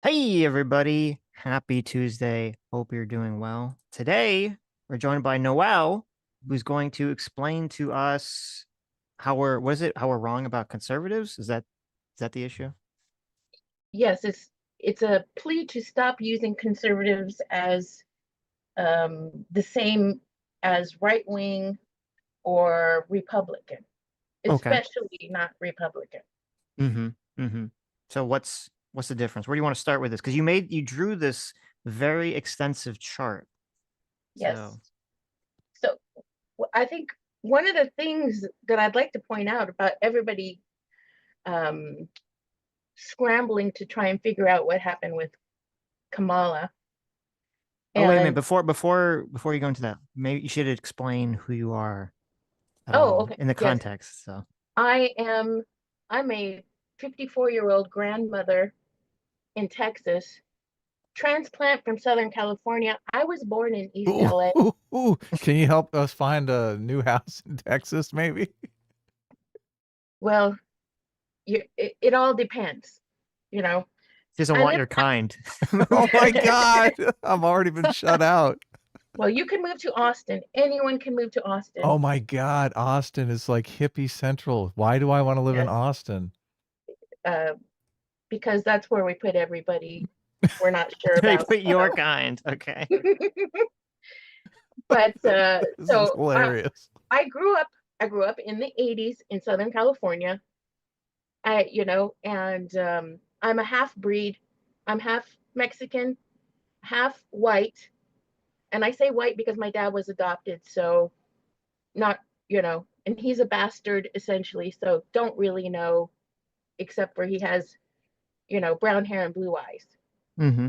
Hey, everybody. Happy Tuesday. Hope you're doing well. Today, we're joined by Noel, who's going to explain to us how we're wrong about conservatives? Is that the issue? Yes, it's a plea to stop using conservatives as the same as right wing or Republican, Okay. especially not Republican. Mm-hmm. Mm-hmm. So what's the difference? Where do you want to start with this? Because you drew this very extensive chart. Yes. So, So I think one of the things that I'd like to point out about everybody um, scrambling to try and figure out what happened with Kamala. oh, wait a minute. And Before you go into that, maybe you should explain who you are at oh, all okay. in the Yes, context. So, I am. I'm a 54-year-old grandmother in Texas, transplant from Southern California. I was born in East Ooh, LA. ooh, ooh. Can you help us find a new house in Texas, maybe? Well, it all depends, you know. she doesn't I want live, your kind. Oh my God. I've already been shut out. well, you can move to Austin. Anyone can move to Austin. Oh my God. Austin is like hippie central. Why do I want to live in Yes, Austin? uh, because that's where we put everybody we're not sure They about, put your kind. Okay. But This is so hilarious. I grew up. I grew up in the '80s in Southern California. And I'm a half breed. I'm half Mexican, half white, and I say white because my dad was adopted, so not, and he's a bastard essentially, so don't really know except for he has, brown hair and blue eyes. Mm-hmm.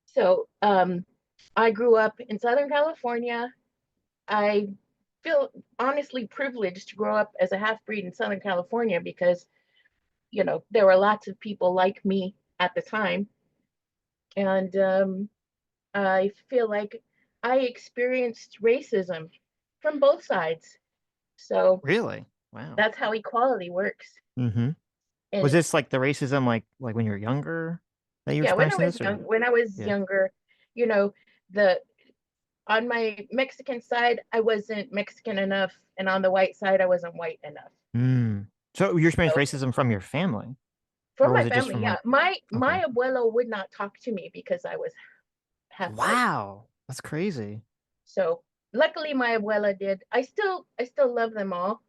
So I grew up in Southern California. I feel honestly privileged to grow up as a half breed in Southern California because, there were lots of people like me at the time. And I feel like I experienced racism from both sides. So Really? Wow. that's how equality works. Mm-hmm. Was And this like the racism like when you were younger that you were yeah, experiencing this or when I was yeah. younger, you know, the on my Mexican side, I wasn't Mexican enough, and on the white side, I wasn't white enough. Mm. So you experienced So racism from your family? for Or was my it just family, from yeah, like my okay. abuelo would not talk to me because I was half white. Wow. That's crazy. So luckily, my abuela did. I still love them all,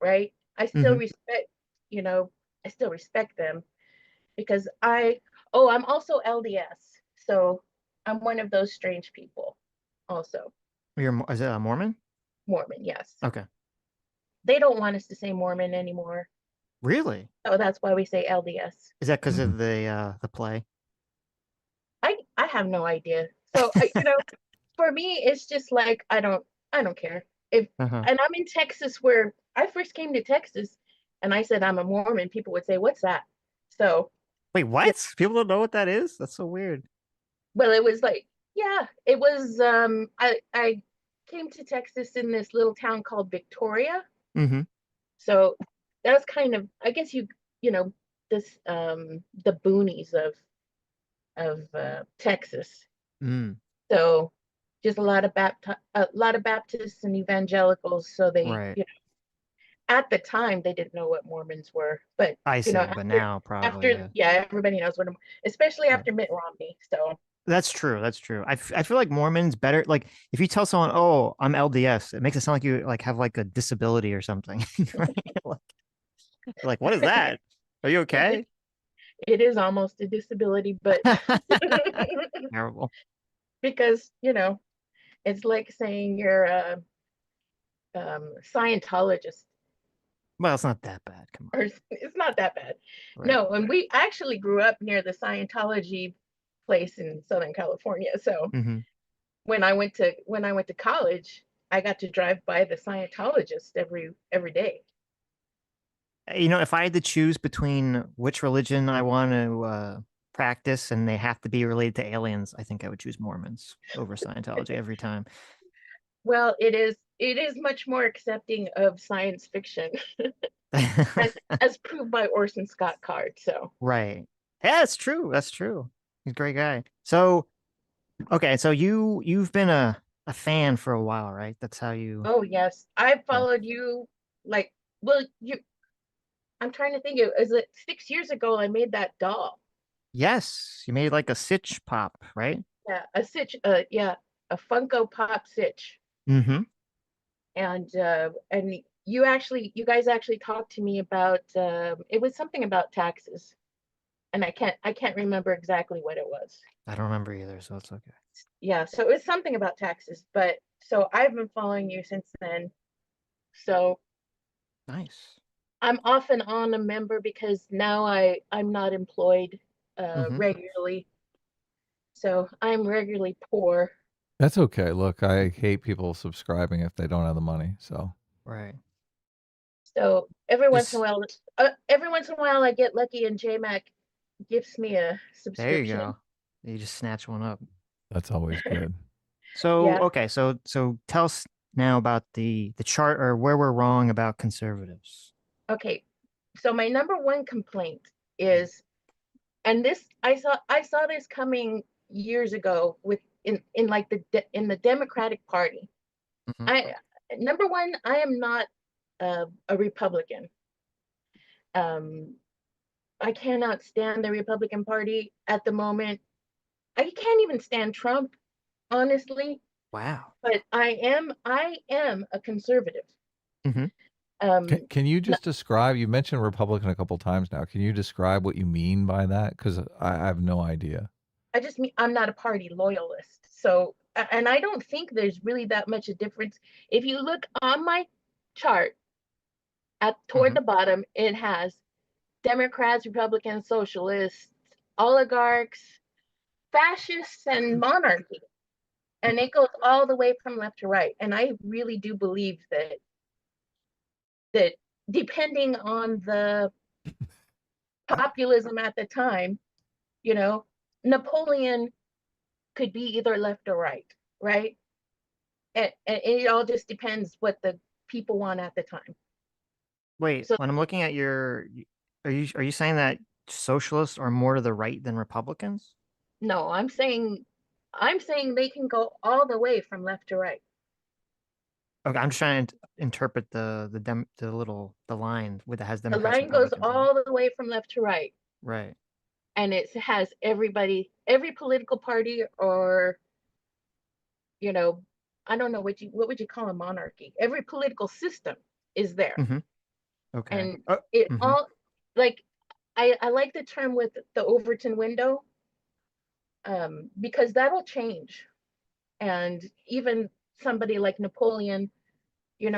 right? I still Mm-hmm. respect, you know, I still respect them because I'm also LDS. So I'm one of those strange people also. Is it a Mormon? Mormon, yes. Okay. They don't want us to say Mormon anymore. Really? So that's why we say LDS. Is that because Hmm. of the play? I have no idea. So for me, it's just like I don't care. If Uh-huh. and I'm in Texas where I first came to Texas and I said I'm a Mormon, people would say, "What's that?" So, Wait, yeah, what? People don't know what that is? That's so weird. well, it was like, yeah, it was I came to Texas in this little town called Victoria. Mm-hmm. So that was kind of, I guess you know, this the boonies of Texas. Mm. So just a lot of Baptists and evangelicals. So they, Right. at the time they didn't know what Mormons were, but I see, but after now probably, after yeah. yeah, everybody knows especially Right. after Mitt Romney. So That's true. That's true. I feel like Mormons better like if you tell someone, "Oh, I'm LDS," it makes it sound like you like have like a disability or something, right? Like, what is that? Are you it is okay? it is almost a disability, but Terrible. because it's like saying you're a Scientologist, Well, it's not that bad. Come on. or it's not that bad. Right. No, and we actually grew up near the Scientology place in Southern California. So Hmm. when I went to college, I got to drive by the Scientologist every day. If I had to choose between which religion I want to practice and they have to be related to aliens, I think I would choose Mormons over Scientology every time. Well, it is much more accepting of science fiction, as as proved by Orson Scott Card. So Right. Yeah, that's true. That's true. He's a great guy. So, okay, so you've been a fan for a while, right? That's how you. Oh yes, I Okay. followed you like, well, you. I'm trying to think. Is it 6 years ago? I made that doll. Yes, you made like a Sitch pop, right? Yeah, a Sitch. Yeah, a Funko Pop Sitch. Mm-hmm. And you guys actually talked to me about it was something about taxes, and I can't remember exactly what it was. I don't remember either, so it's okay. Yeah, so it was something about taxes, but so I've been following you since then. So Nice. I'm off and on a member because now I'm not employed Mm-hmm. regularly, so I'm regularly poor. That's okay. Look, I hate people subscribing if they don't have the money. So Right. So Just every once in a while I get lucky and JMac gives me a there you subscription. go. You just snatch one up. that's always good. So Yeah. okay, so tell us now about the chart or where we're wrong about conservatives. Okay. So my number one complaint is, and this I saw this coming years ago with in like in the Democratic Party. Mhm. I Number one, I am not a Republican. Um, I cannot stand the Republican Party at the moment. I can't even stand Trump, honestly. Wow. But I am a conservative. Hmm. Um, Can you n- just describe? You mentioned Republican a couple times now. Can you describe what you mean by that? Because I have no idea. I just mean I'm not a party loyalist. So, and I don't think there's really that much a difference. If you look on my chart at toward Hmm. the bottom, it has Democrats, Republicans, socialists, oligarchs, fascists, and monarchy. And it goes all the way from left to right. And I really do believe that depending on the populism at the time, you know, Napoleon could be either left or right, right? And it all just depends what the people want at the time. Wait, So when I'm looking at your, are you saying that socialists are more to the right than Republicans? no, I'm saying they can go all the way from left to right. Okay, I'm just trying to interpret the line with that has The Democrats, line goes Republicans in it. all the way from left to right, Right. and it has everybody, every political party, or you know, I don't know what would you call a monarchy? Every political system is there, Hmm. Okay. and Oh. it Hmm. all like I like the term with the Overton window, because that'll change. And even somebody like Napoleon, you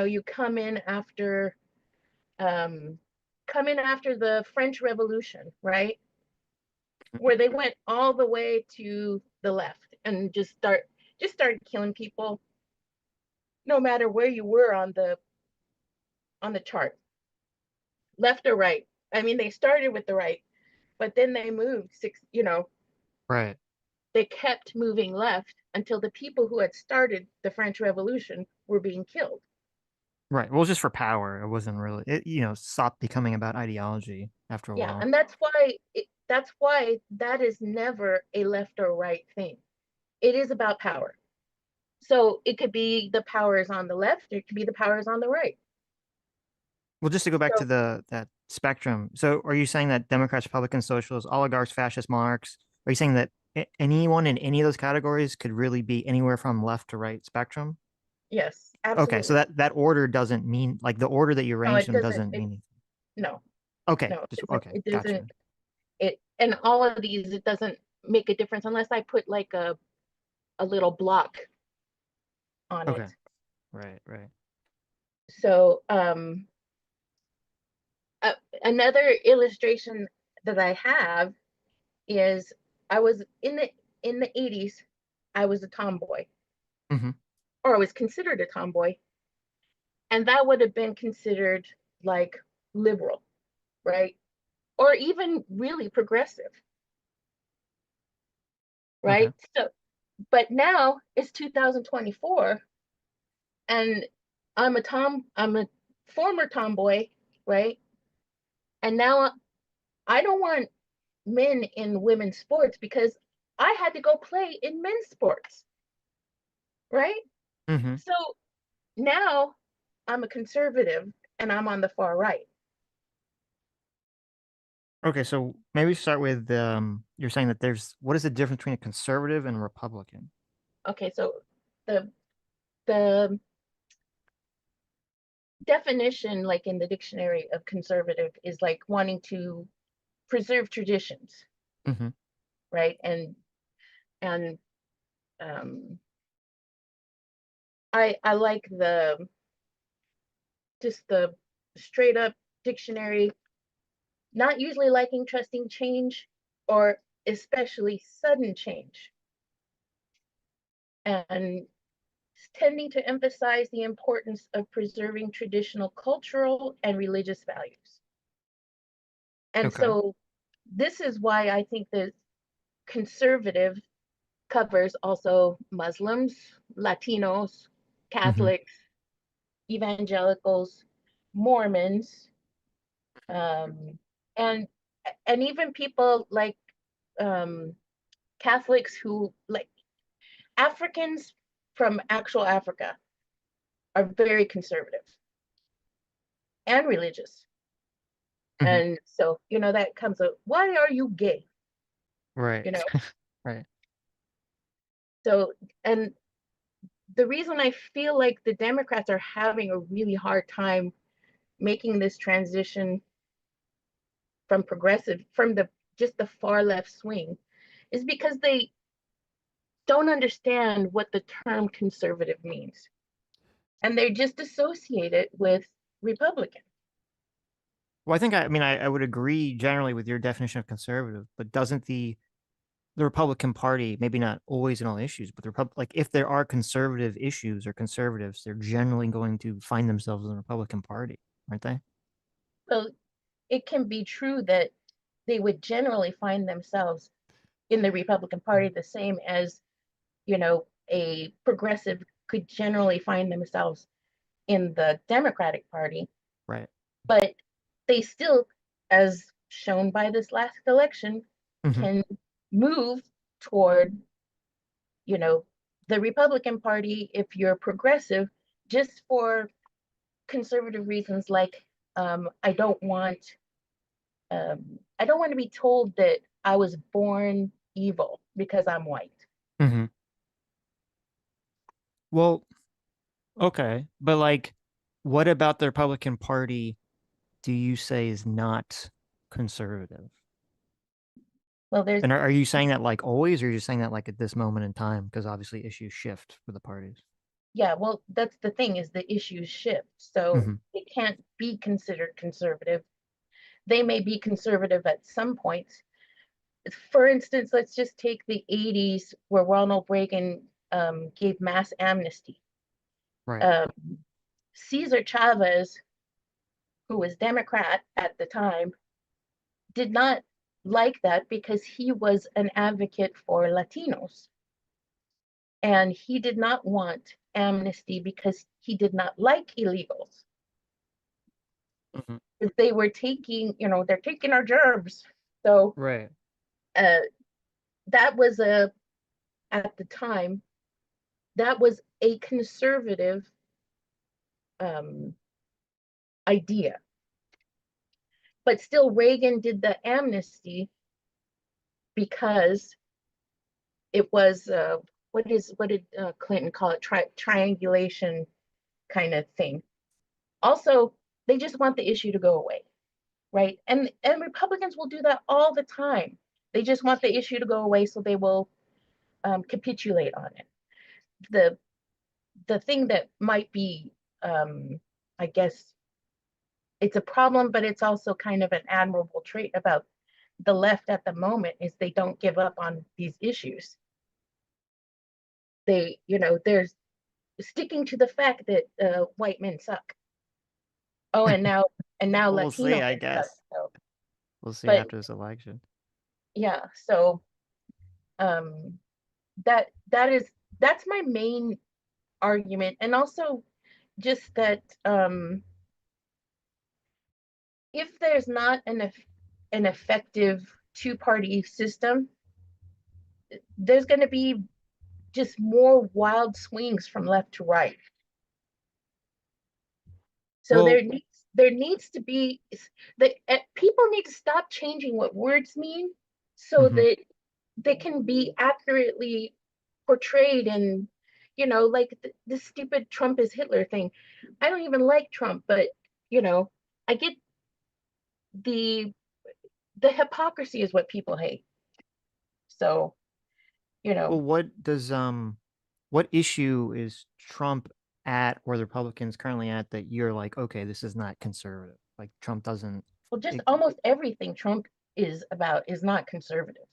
um, come in after the French Revolution, right? Where they went all the way to the left and just started killing people, no matter where you were on the chart, left or right. I mean, they started with the right, but then they moved Right. they kept moving left until the people who had started the French Revolution were being killed. Right. Well, just for power. It wasn't really, stopped becoming about ideology after a Yeah, while. and that's why that is never a left or right thing. It is about power. So it could be the powers on the left, it could be the powers on the right. Well, just to go back to So that spectrum. So, are you saying that Democrats, Republicans, socialists, oligarchs, fascists, monarchs? Are you saying that anyone in any of those categories could really be anywhere from left to right spectrum? yes, Okay, so absolutely. that order doesn't mean like the order that you No, arrange it them doesn't. doesn't mean anything. No, Okay, no, just it doesn't. okay, It doesn't. gotcha. And all of these, it doesn't make a difference unless I put like a little block on it. Okay, right, right. So uh, another illustration that I have is I was in the 80s. I was a tomboy, Hmm. or I was considered a tomboy, and that would have been considered like liberal, right? Or even really progressive, Okay, right? So, but now it's 2024, and I'm a former tomboy, right? And now I don't want men in women's sports because I had to go play in men's sports, right? Hmm. So now I'm a conservative and I'm on the far right. Okay, so maybe start with you're saying that what is the difference between a conservative and a Republican? Okay, so the the definition, like in the dictionary of conservative, is like wanting to preserve traditions, Hmm. right? And um, I like the just the straight up dictionary, not usually liking trusting change or especially sudden change, and tending to emphasize the importance of preserving traditional cultural and religious values. And Okay. so this is why I think that conservative covers also Muslims, Latinos, Hmm. Catholics, evangelicals, Mormons, um, and and even people like um, Catholics who like Africans from actual Africa are very conservative and religious. Hmm. And so, that comes up, why are you gay? Right. You know, Right. so, and the reason I feel like the Democrats are having a really hard time making this transition from progressive, from the just the far left swing, is because they don't understand what the term conservative means. And they just associate it with Republican. Well, I would agree generally with your definition of conservative, but doesn't the Republican Party, maybe not always in all issues, but like if there are conservative issues or conservatives, they're generally going to find themselves in the Republican Party, aren't they? So it can be true that they would generally find themselves in the Republican Party the same as, a progressive could generally find themselves in the Democratic Party, Right. but they still, as shown by this last election, Hmm. can move toward, you know, the Republican Party if you're progressive, just for conservative reasons like I don't want I don't want to be told that I was born evil because I'm white. Hmm. Well, okay, but like, what about the Republican Party do you say is not conservative? Well, there's And are you saying that like always, or are you saying that like at this moment in time? Because obviously issues shift for the parties. yeah, well, that's the thing is the issues shift. So Hmm. it can't be considered conservative. They may be conservative at some points. For instance, let's just take the 80s where Ronald Reagan gave mass amnesty. Right. Um, Cesar Chavez, who was Democrat at the time, did not like that because he was an advocate for Latinos. And he did not want amnesty because he did not like illegals. Hmm. If they were taking, they're taking our gerbs. So Right. uh, that was at the time, that was a conservative um, idea. But still, Reagan did the amnesty because it was what did Clinton call it? Triangulation kind of thing. Also, they just want the issue to go away, right? And Republicans will do that all the time. They just want the issue to go away, so they will capitulate on it. The the thing that might be, I guess, it's a problem, but it's also kind of an admirable trait about the left at the moment is they don't give up on these issues. They're sticking to the fact that white men suck. Oh, and now We'll Latino see, I men suck. guess. So, We'll see but after this election. yeah, so um, that's my main argument, and also just that if there's not an effective two-party system, there's going to be just more wild swings from left to right. So Well, there needs to be that people need to stop changing what words mean so mhm. that they can be accurately portrayed. And like this stupid Trump is Hitler thing. I don't even like Trump, but I get the hypocrisy is what people hate. So Well, what issue is Trump at, or the Republicans currently at, that you're like, okay, this is not conservative? Like Trump doesn't well, just it, almost everything Trump is about is not conservative.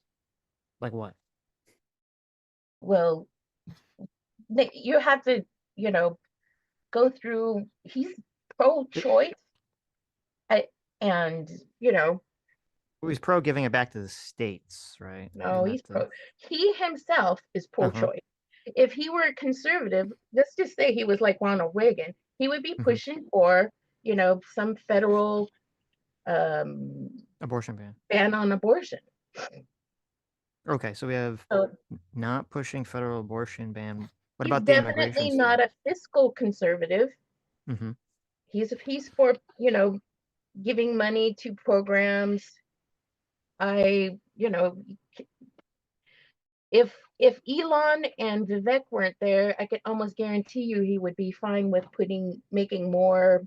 like what? Well, you have to you know go through. He's It, pro-choice, and he's pro giving it back to the states, right? no, Isn't that he's the pro. He himself is uh-huh? pro-choice. If he were conservative, let's just say he was like Ronald Reagan, he would be Hmm. pushing for some federal um, Abortion ban. ban on abortion. Okay, so we have So not pushing federal abortion ban. What he's about the immigration definitely not stuff? a fiscal conservative. Hmm. He's for giving money to programs. I if Elon and Vivek weren't there, I could almost guarantee you he would be fine with making more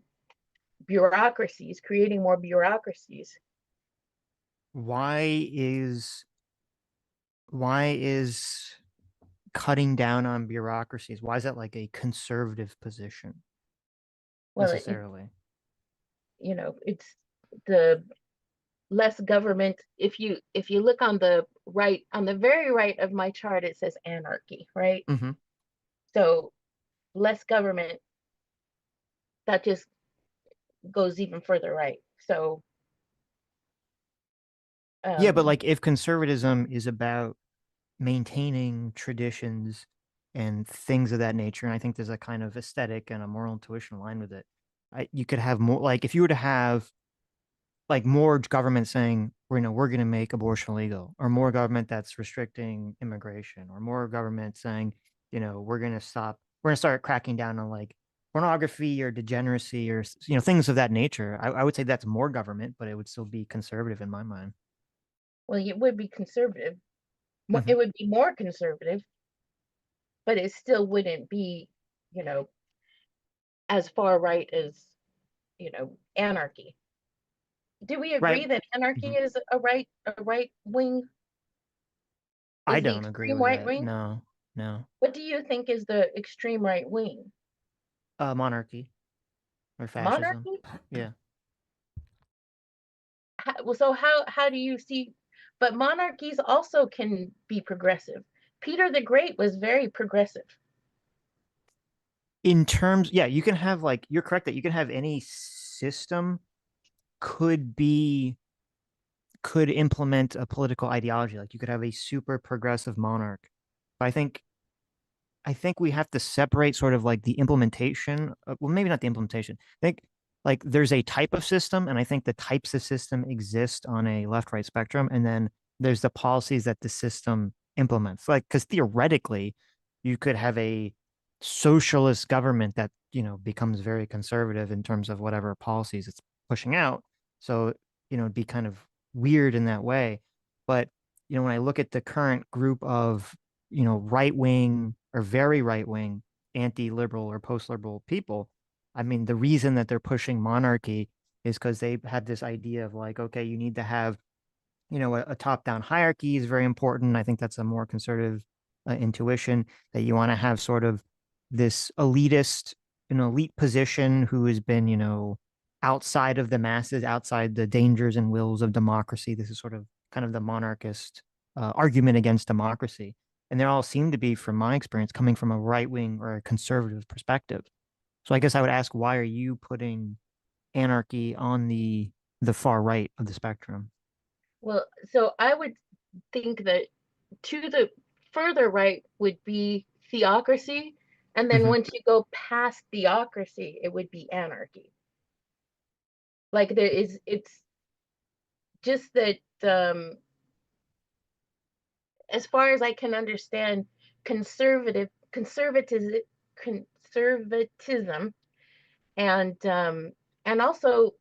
bureaucracies, creating more bureaucracies. Why is cutting down on bureaucracies, why is that like a conservative position Well, necessarily? it's the less government. If you look on the right, on the very right of my chart, it says anarchy, right? Hmm. So less government, that just goes even further right. So Yeah, but um like if conservatism is about maintaining traditions and things of that nature, and I think there's a kind of aesthetic and a moral intuition aligned with it, you could have more, like if you were to have like more government saying we're going to make abortion illegal, or more government that's restricting immigration, or more government saying we're going to start cracking down on like pornography or degeneracy, or things of that nature. I would say that's more government, but it would still be conservative in my mind. well, it would be conservative. Hmm. It would be more conservative, but it still wouldn't be, you know, as far right as, anarchy. Do we Right. agree that anarchy Hmm. is a right wing, I is the don't agree extreme with right that. wing? No, no. What do you think is the extreme right wing? Monarchy or fascism. Monarchy? Yeah. Well, so how do you see? But monarchies also can be progressive. Peter the Great was very progressive. In terms, yeah, you can have, like, you're correct that you can have any system could be could implement a political ideology. Like you could have a super progressive monarch. But I think we have to separate sort of like the implementation. Well, maybe not the implementation. I think like there's a type of system, and I think the types of system exist on a left-right spectrum, and then there's the policies that the system implements. Like, because theoretically, you could have a socialist government that becomes very conservative in terms of whatever policies it's pushing out. So it'd be kind of weird in that way. But when I look at the current group of right wing or very right wing, anti liberal or post liberal people, I mean, the reason that they're pushing monarchy is because they have this idea of like, okay, you need to have, a top down hierarchy is very important. I think that's a more conservative intuition, that you want to have sort of this elitist, an elite position who has been, outside of the masses, outside the dangers and wills of democracy. This is sort of kind of the monarchist argument against democracy. And they all seem to be, from my experience, coming from a right wing or a conservative perspective. So I guess I would ask, why are you putting anarchy on the far right of the spectrum? Well, so I would think that to the further right would be theocracy, and then Hmm. once you go past theocracy, it would be anarchy. Like it's just that as far as I can understand, conservatism, conservatism, and also,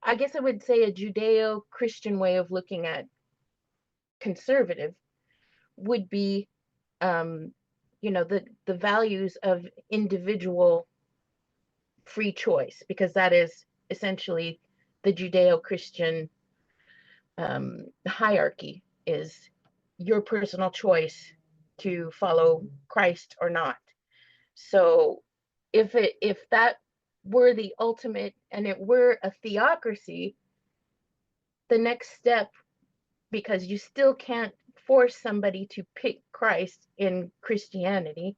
I guess I would say a Judeo-Christian way of looking at conservative would be, um, the values of individual free choice, because that is essentially the Judeo-Christian hierarchy, is your personal choice to follow Christ or not. So if that were the ultimate and it were a theocracy, the next step, because you still can't force somebody to pick Christ in Christianity,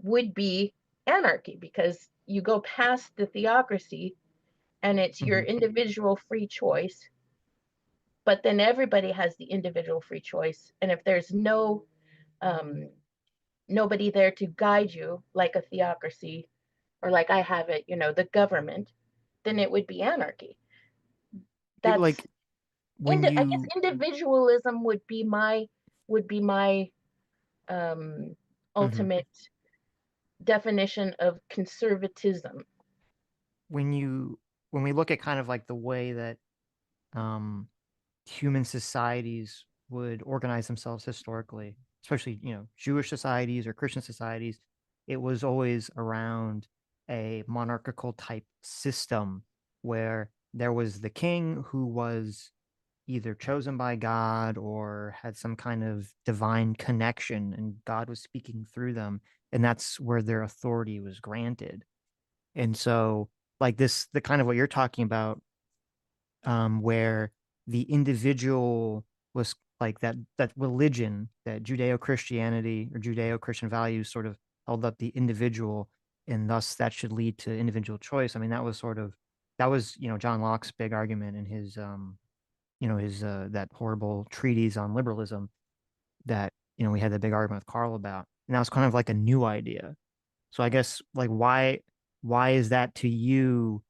would be anarchy, because you go past the theocracy and it's your Mhm. individual free choice. But then everybody has the individual free choice. And if there's um, nobody there to guide you, like a theocracy, or like I have it, the government, then it would be anarchy. That's Like when I guess you individualism would be my um, mhm. ultimate definition of conservatism. when you when we look at kind of like the way that um human societies would organize themselves historically, especially, Jewish societies or Christian societies, it was always around a monarchical type system where there was the king who was either chosen by God or had some kind of divine connection, and God was speaking through them, and that's where their authority was granted. And so, like the kind of what you're talking about, where the individual was like that religion, that Judeo-Christianity or Judeo-Christian values sort of held up the individual, and thus that should lead to individual choice. I mean, that was, John Locke's big argument in his his that horrible treatise on liberalism that, we had that big argument with Carl about. And that was kind of like a new idea. So I guess, like, why is that to you?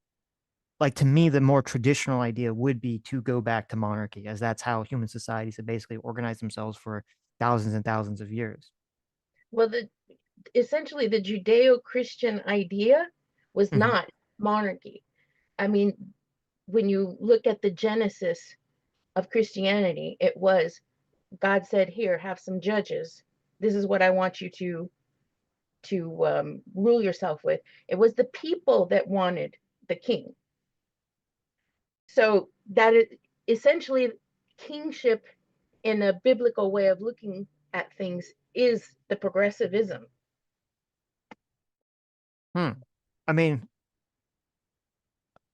Like, to me, the more traditional idea would be to go back to monarchy, as that's how human societies have basically organized themselves for thousands and thousands of years. Well, essentially the Judeo-Christian idea was Hmm. not monarchy. I mean, when you look at the genesis of Christianity, it was God said, "Here, have some judges. This is what I want you to rule yourself with." It was the people that wanted the king. So that is essentially kingship in a biblical way of looking at things is the progressivism. Hmm. I mean,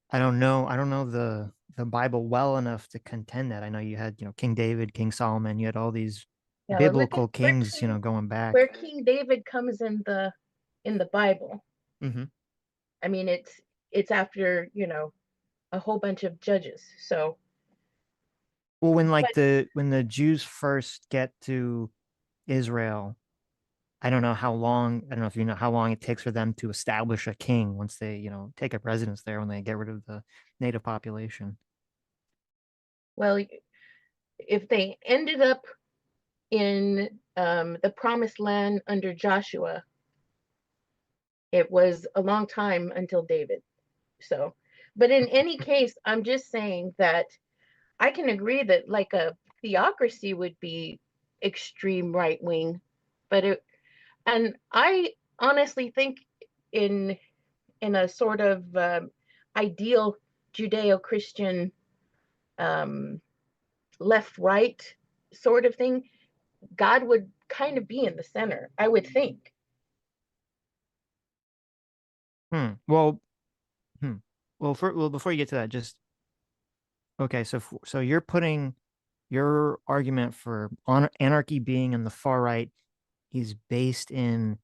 I don't know. I don't know the Bible well enough to contend that. I know you had, King David, King Solomon. You had all these Yeah, well, look at biblical kings, going where back. King David comes in the Bible. Hmm. I mean, it's after a whole bunch of judges. So, Well, but when the Jews first get to Israel, I don't know how long. I don't know if you know how long it takes for them to establish a king once they, take up residence there, when they get rid of the native population. well, if they ended up in the Promised Land under Joshua, it was a long time until David. So, but in any case, I'm just saying that I can agree that like a theocracy would be extreme right wing, but and I honestly think in in a sort of ideal Judeo-Christian um, left-right sort of thing, God would kind of be in the center, I would think. Hmm. Well, hmm. Well, before you get to that, just okay. So you're putting your argument for anarchy being in the far right is based in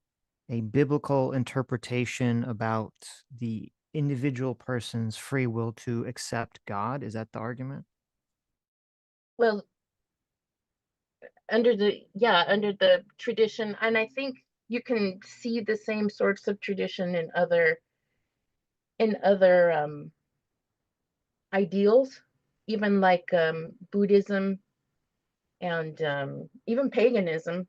a biblical interpretation about the individual person's free will to accept God. Is that the argument? Well, under the tradition, and I think you can see the same sorts of tradition in other ideals, even like Buddhism and even paganism.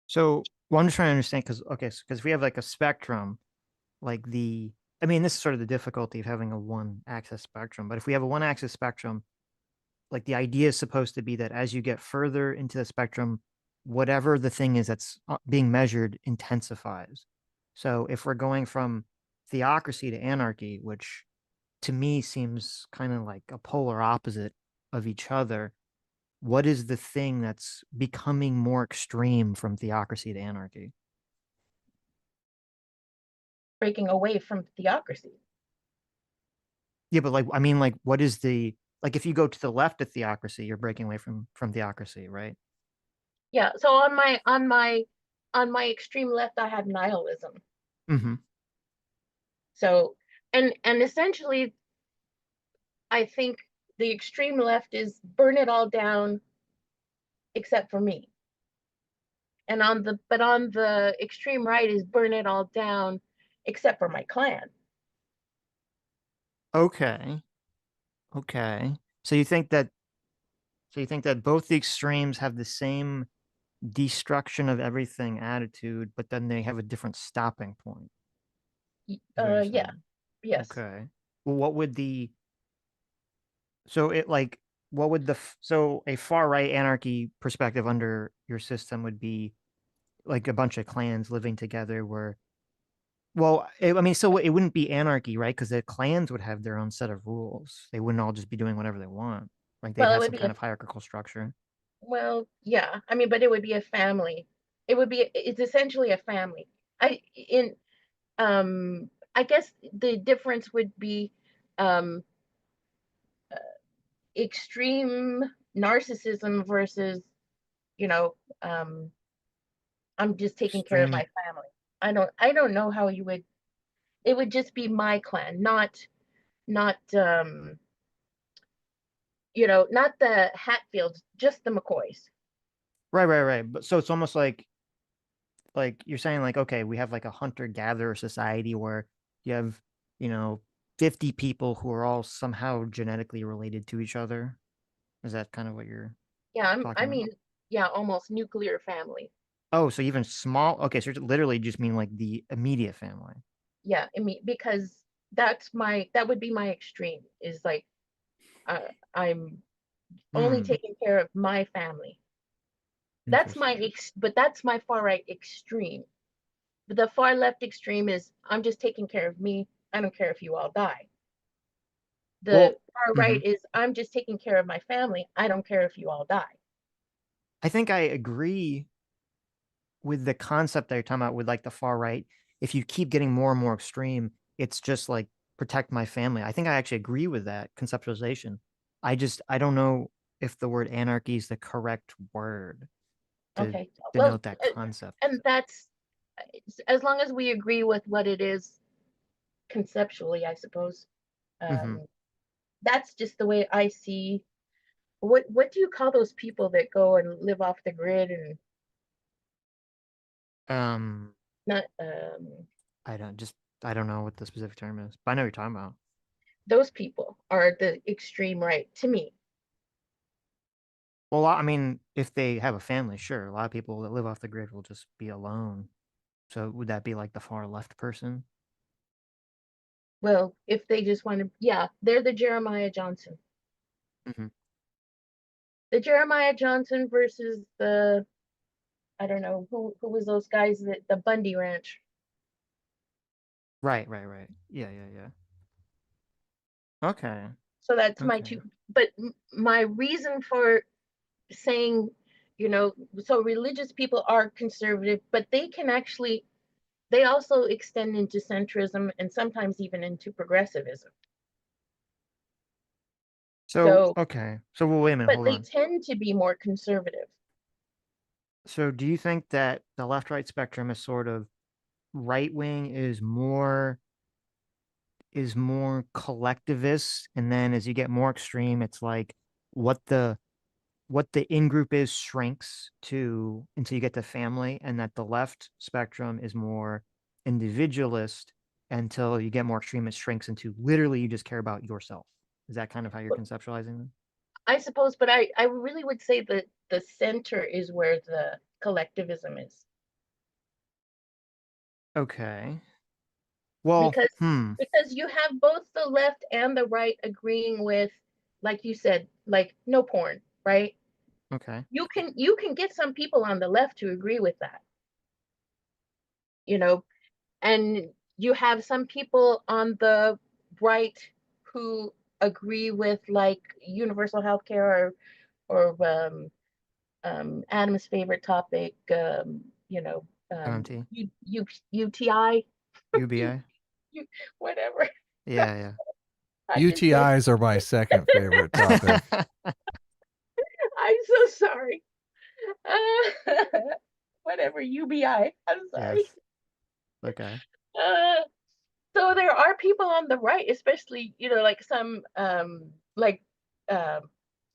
So, well, I'm just trying to understand because okay, because if we have like a spectrum, like I mean, this is sort of the difficulty of having a one-axis spectrum. But if we have a one-axis spectrum, like the idea is supposed to be that as you get further into the spectrum, whatever the thing is that's being measured intensifies. So if we're going from theocracy to anarchy, which to me seems kind of like a polar opposite of each other, what is the thing that's becoming more extreme from theocracy to anarchy? Breaking away from theocracy. Yeah, but like I mean, like what is the like if you go to the left of theocracy, you're breaking away from theocracy, right? Yeah. So on my extreme left, I have nihilism. Mm-hmm. So and essentially, I think the extreme left is burn it all down except for me. And on the extreme right is burn it all down except for my clan. Okay. Okay. So you think that both the extremes have the same destruction of everything attitude, but then they have a different stopping point, is what you're Yeah, saying. yes. Okay. Well, what would the so it like what would so a far right anarchy perspective under your system would be like a bunch of clans living together where well, I mean, so it wouldn't be anarchy, right? Because the clans would have their own set of rules. They wouldn't all just be doing whatever they want. Like they'd Well, it have would some be kind a of hierarchical structure. well, yeah. I mean, but it would be a family. It's essentially a family. In I guess the difference would be um extreme narcissism versus, you know, um I'm just taking care of Extreme. my family. I don't know how you would it would just be my clan, not not the Hatfields, just the McCoys. Right, right, right. But so it's almost like you're saying like okay, we have like a hunter gatherer society where you have, you know, 50 people who are all somehow genetically related to each other. Is that kind of what you're Yeah, I talking about? mean, yeah, almost nuclear family. Oh, so even small. Okay, so you literally just mean like the immediate family. Yeah, I mean, because that would be my extreme is like I'm only Hmm. taking care of my family. Interesting. But that's my far right extreme. But the far left extreme is I'm just taking care of me. I don't care if you all die. The Well, far right mhm. is I'm just taking care of my family. I don't care if you all die. I think I agree with the concept that you're talking about with like the far right. If you keep getting more and more extreme, it's just like protect my family. I think I actually agree with that conceptualization. I don't know if the word anarchy is the correct word to Okay. Well, denote that concept. and that's as long as we agree with what it is conceptually, I suppose. Hmm. Um, that's just the way I see. What do you call those people that go and live off the grid and Um, not I don't just I don't know what the specific term is, but I know what you're talking about. those people are the extreme right to me. Well, I mean, if they have a family, sure. A lot of people that live off the grid will just be alone. So would that be like the far left person? Well, if they just want to, yeah, they're the Jeremiah Johnson. Hmm. The Jeremiah Johnson versus the I don't know who was those guys that the Bundy Ranch. Right, right, right. Yeah, yeah, yeah. Okay, So that's my okay. two. But my reason for saying, so religious people are conservative, but they can actually they also extend into centrism and sometimes even into progressivism. So, So, okay. So, well, wait a minute, but hold they on. tend to be more conservative. So, do you think that the left-right spectrum is sort of right wing is more collectivist, and then as you get more extreme, it's like what the what the in group is shrinks to until you get to family, and that the left spectrum is more individualist until you get more extreme, it shrinks into literally you just care about yourself. Is that kind of how you're conceptualizing them? I suppose, but I really would say that the center is where the collectivism is. Okay. Well, because because you have both the left and the right agreeing with, like you said, like no porn, right? Okay. You can get some people on the left to agree with that, you know, and you have some people on the right who agree with like universal health care, or Adam's favorite topic, MMT. UTI, UBI. you, whatever. Yeah, I just said, UTIs are my second favorite topic. yeah. I'm so sorry. Uh, whatever, UBI. I'm sorry. Yes. Okay. Uh, so there are people on the right, especially, like some, like um,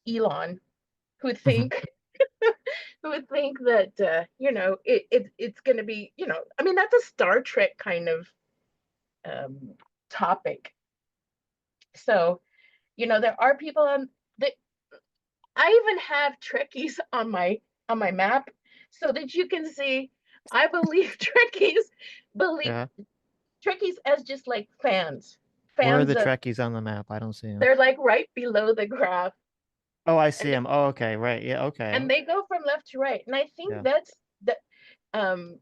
Elon, who Mhm. think who would think that it's going to be, I mean, that's a Star Trek kind of um, topic. So there are people on the. I even have Trekkies on my map so that you can see. I believe believe Yeah. Trekkies as just like fans. Where are Fans the of Trekkies on the map? I don't see them. They're like right below the graph, Oh, I and see them. Oh, okay. Right. Yeah. Okay. they go from left to right. And I think Yeah. that's the um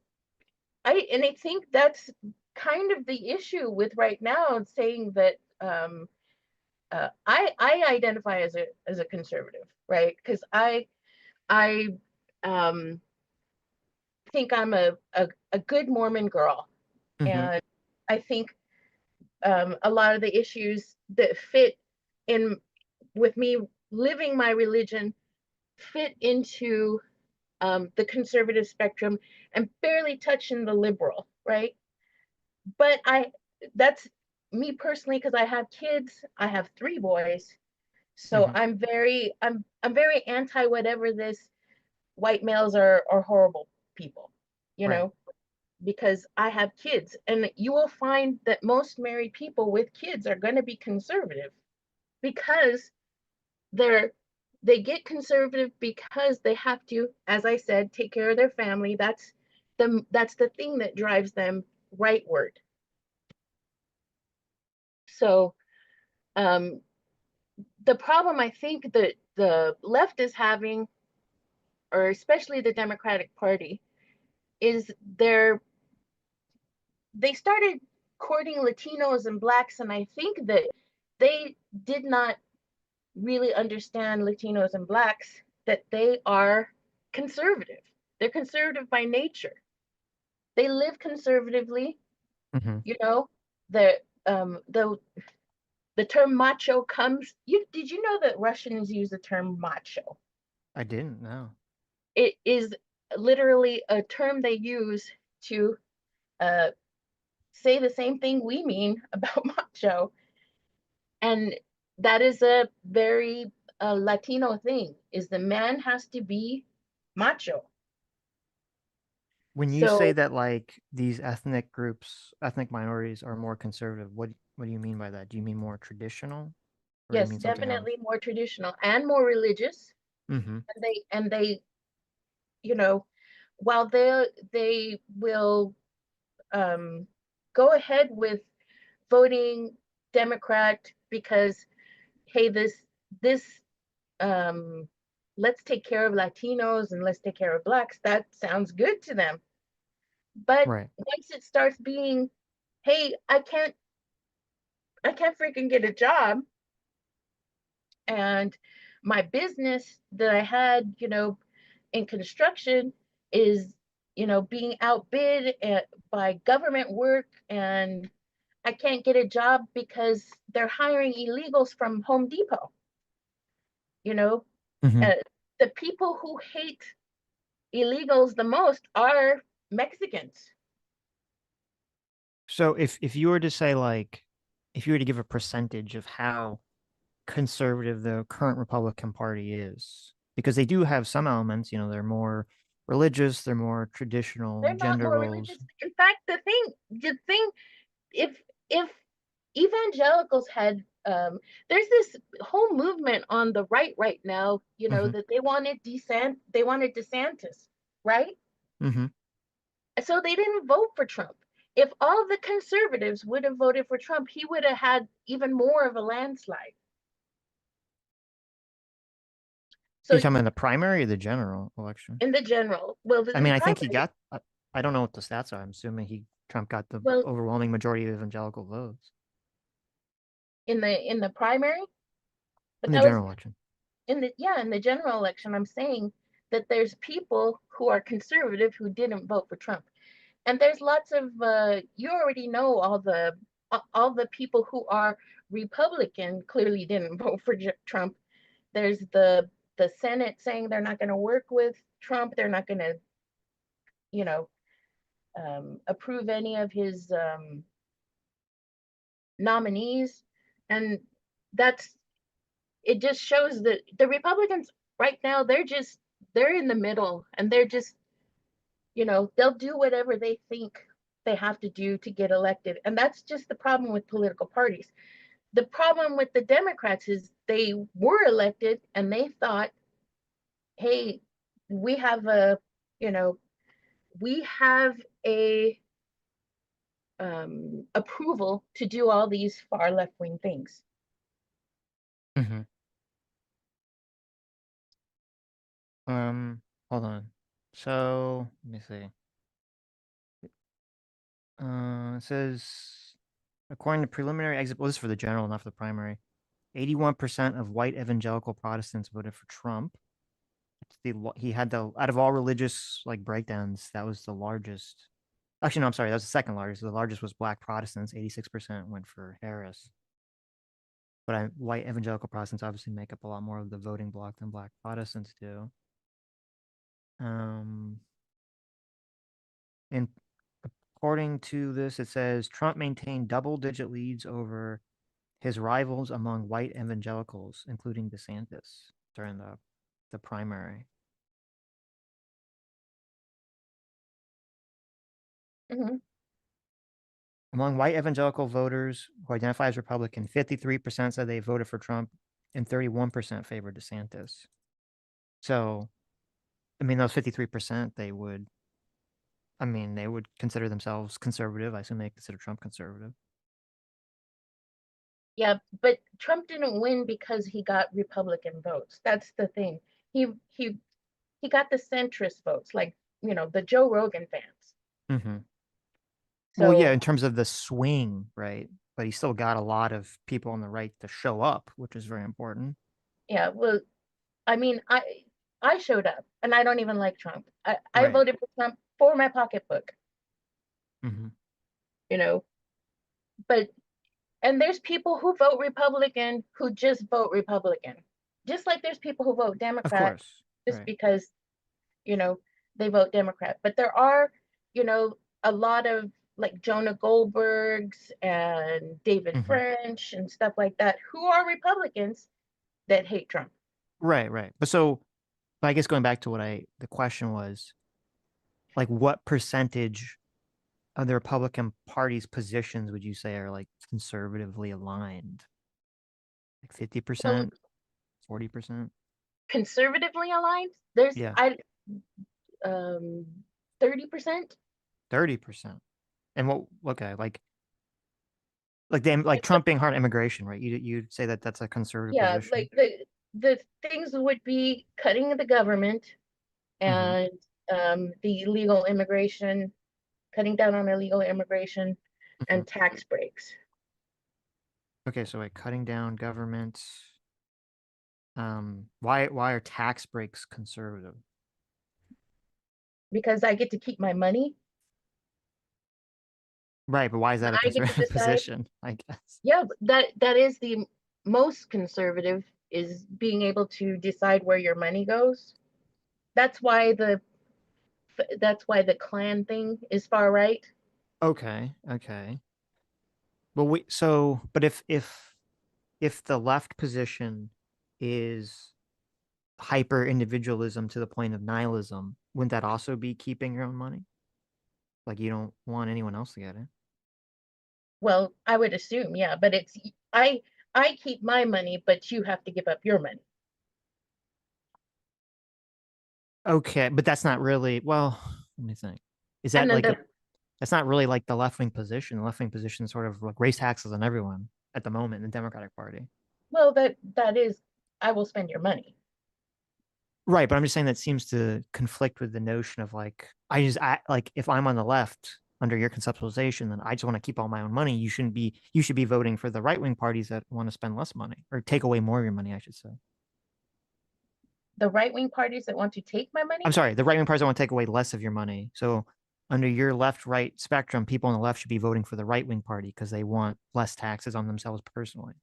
I think that's kind of the issue with right now, saying that I identify as a conservative, right? Because I um think I'm a good Mormon girl. Hmm. And I think a lot of the issues that fit in with me living my religion fit into the conservative spectrum and barely touching the liberal, right? But that's me personally, because I have kids. I have three boys, so Hmm. I'm very anti whatever this white males are horrible people, you Right. know, because I have kids, and you will find that most married people with kids are going to be conservative because they're they get conservative because they have to, as I said, take care of their family. That's the thing that drives them rightward. So um, the problem I think that the left is having, or especially the Democratic Party, is they started courting Latinos and blacks, and I think that they did not really understand Latinos and blacks, that they are conservative. They're conservative by nature. They live conservatively, Hmm. you know. The the term macho comes. Did you know that Russians use the term macho? I didn't know. It is literally a term they use to uh, say the same thing we mean about macho, and that is a very Latino thing. Is the man has to be macho. When you say So that like these ethnic groups, ethnic minorities are more conservative, what do you mean by that? Do you mean more traditional or do you yes, mean something else? definitely more traditional and more religious. Hmm. And they you know while they will um, go ahead with voting Democrat because, hey, this um, let's take care of Latinos and let's take care of blacks. That sounds good to them. But Right. once it starts being, hey, I can't freaking get a job, and my business that I had, in construction is, being outbid by government work, and I can't get a job because they're hiring illegals from Home Depot. You know, Hmm. uh, the people who hate illegals the most are Mexicans. So if you were to say like if you were to give a percentage of how conservative the current Republican Party is, because they do have some elements, they're more religious, they're more traditional They're not gender more roles. religious. In fact, the thing, if if evangelicals had there's this whole movement on the right now, Mm-hmm. that they wanted DeSantis, right? Mm-hmm. So they didn't vote for Trump. If all the conservatives would have voted for Trump, he would have had even more of a landslide. You're So talking about in the primary or the general election? in the general, well, I the mean, I think he primary, got. I don't know what the stats are. I'm assuming Trump got the well, overwhelming majority of evangelical votes in the primary, but in the that was general election. in the general election. I'm saying that there's people who are conservative who didn't vote for Trump, and there's lots of you already know all the people who are Republican clearly didn't vote for Trump. There's the Senate saying they're not going to work with Trump. They're not going to, you know, approve any of his nominees, and that's it. Just shows that the Republicans right now they're in the middle, and they're just they'll do whatever they think they have to do to get elected, and that's just the problem with political parties. The problem with the Democrats is they were elected and they thought, hey, we have a you know we have a approval to do all these far left wing things. Mm-hmm. Hold on. So let me see. It says according to preliminary exit. Well, this is for the general, not for the primary. 81% of white evangelical Protestants voted for Trump. He had the out of all religious like breakdowns, that was the largest. Actually, no, I'm sorry, that was the second largest. The largest was Black Protestants. 86% went for Harris. But white evangelical Protestants obviously make up a lot more of the voting bloc than Black Protestants do. Um, and according to this, it says Trump maintained double-digit leads over his rivals among white evangelicals, including DeSantis, during the primary. Hmm. Among white evangelical voters who identify as Republican, 53% said they voted for Trump and 31% favored DeSantis. So, I mean, those 53%, they would consider themselves conservative. I assume they consider Trump conservative. Yeah, but Trump didn't win because he got Republican votes. That's the thing. He he he got the centrist votes, like the Joe Rogan fans. Mm-hmm. Well, yeah, So in terms of the swing, right? But he still got a lot of people on the right to show up, which is very important. yeah, well, I mean, I showed up, and I don't even like Trump. I Right. voted for Trump for my pocketbook, Mm-hmm. you know. But and there's people who vote Republican who just vote Republican, just like there's people who vote Of Democrat course. just Right. because you know they vote Democrat. But there are you know a lot of like Jonah Goldbergs and David Mm-hmm. French and stuff like that who are Republicans that hate Trump. Right, right. But I guess going back to the question was, like, what percentage of the Republican Party's positions would you say are like conservatively aligned? Like Well, 50%, 40%? conservatively aligned, there's Yeah, I 30%. 30%. And okay, like Trump being hard on immigration, right? You'd say that that's a conservative Yeah, position. like the things would be cutting the government Mm-hmm. and the illegal immigration, cutting down on illegal immigration Mm-hmm. and tax breaks. Okay, so like cutting down government. Why are tax breaks conservative? Because I get to keep my money Right, but why is and that a I get to conservative decide. position? I guess. Yeah, that is the most conservative, is being able to decide where your money goes. That's why the Klan thing is far right. Okay, okay. But if the left position is hyper individualism to the point of nihilism, wouldn't that also be keeping your own money? Like you don't want anyone else to get it. Well, I would assume, yeah, but it's I keep my money, but you have to give up your money. Okay, but that's not really, well, let me think. Is And that then like the that's not really like the left wing position. The left wing position is sort of like raise taxes on everyone at the moment in the Democratic Party. well, that is, I will spend your money. Right, but I'm just saying that seems to conflict with the notion of like I like if I'm on the left under your conceptualization, then I just want to keep all my own money. You should be voting for the right wing parties that want to spend less money or take away more of your money, I should say. The right wing parties that want to take my I'm money. sorry, the right wing parties want to take away less of your money. So under your left right spectrum, people on the left should be voting for the right wing party because they want less taxes on themselves personally.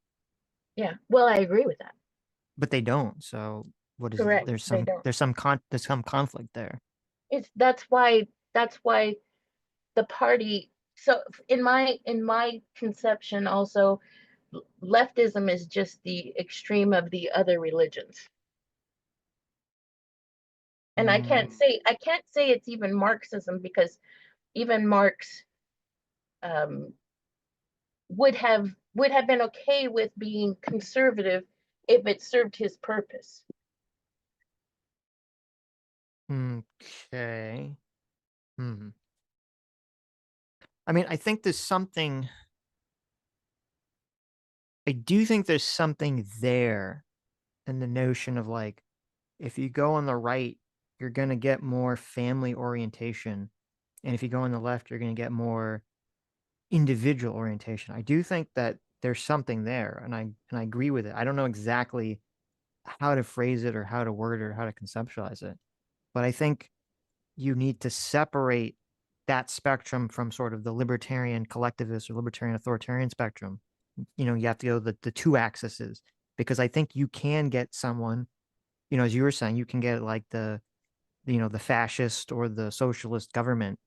Yeah, well, I agree with that. But they don't. So what is Correct. They don't. there's some conflict there. It's that's why the party. So in my conception, also leftism is just the extreme of the other religions. And Mm, I can't say it's even Marxism because even Marx um, would have been okay with being conservative if it served his purpose. okay. Hmm. I mean, I do think there's something there in the notion of like, if you go on the right, you're going to get more family orientation. And if you go on the left, you're going to get more individual orientation. I do think that there's something there, and I agree with it. I don't know exactly how to phrase it or how to word it or how to conceptualize it, but I think you need to separate that spectrum from sort of the libertarian collectivist or libertarian authoritarian spectrum. You know, you have to go the two axes because I think you can get someone, you know, as you were saying, you can get like the fascist or the socialist government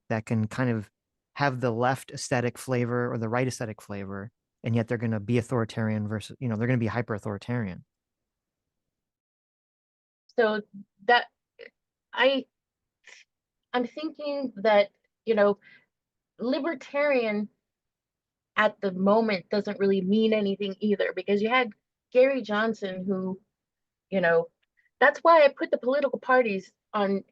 that can kind of have the left aesthetic flavor or the right aesthetic flavor, and yet they're going to be authoritarian versus, you know, they're going to be hyper authoritarian. So that I I'm thinking that, you know, libertarian at the moment doesn't really mean anything either because you had Gary Johnson who, you know, that's why I put the political parties on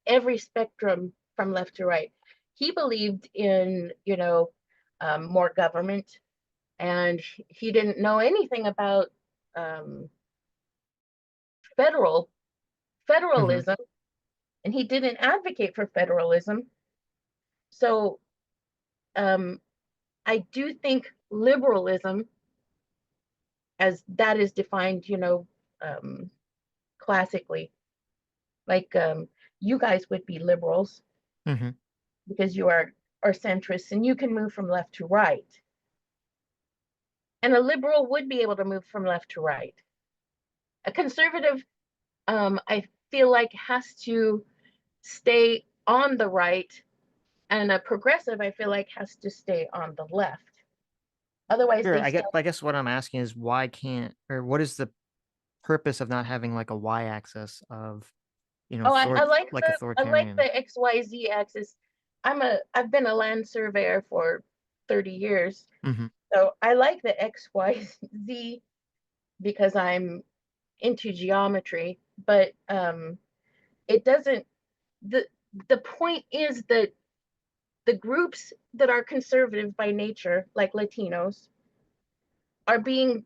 every spectrum from left to right. He believed in, more government, and he didn't know anything about um, federal Mm-hmm. federalism, and he didn't advocate for federalism. So um, I do think liberalism, as that is defined, um, classically, like you guys would be liberals Mm-hmm. because you are centrists and you can move from left to right. And a liberal would be able to move from left to right. A conservative, I feel like, has to stay on the right, and a progressive, I feel like, has to stay on the left. Otherwise, Sure. they still. I guess what I'm asking is why can't, or what is the purpose of not having like a y axis of, you know, Oh, I like I like authoritarian? the XYZ axis. I've been a land surveyor for 30 years. Mm-hmm. So I like the XYZ because I'm into geometry, but it doesn't the the point is that the groups that are conservative by nature, like Latinos, are being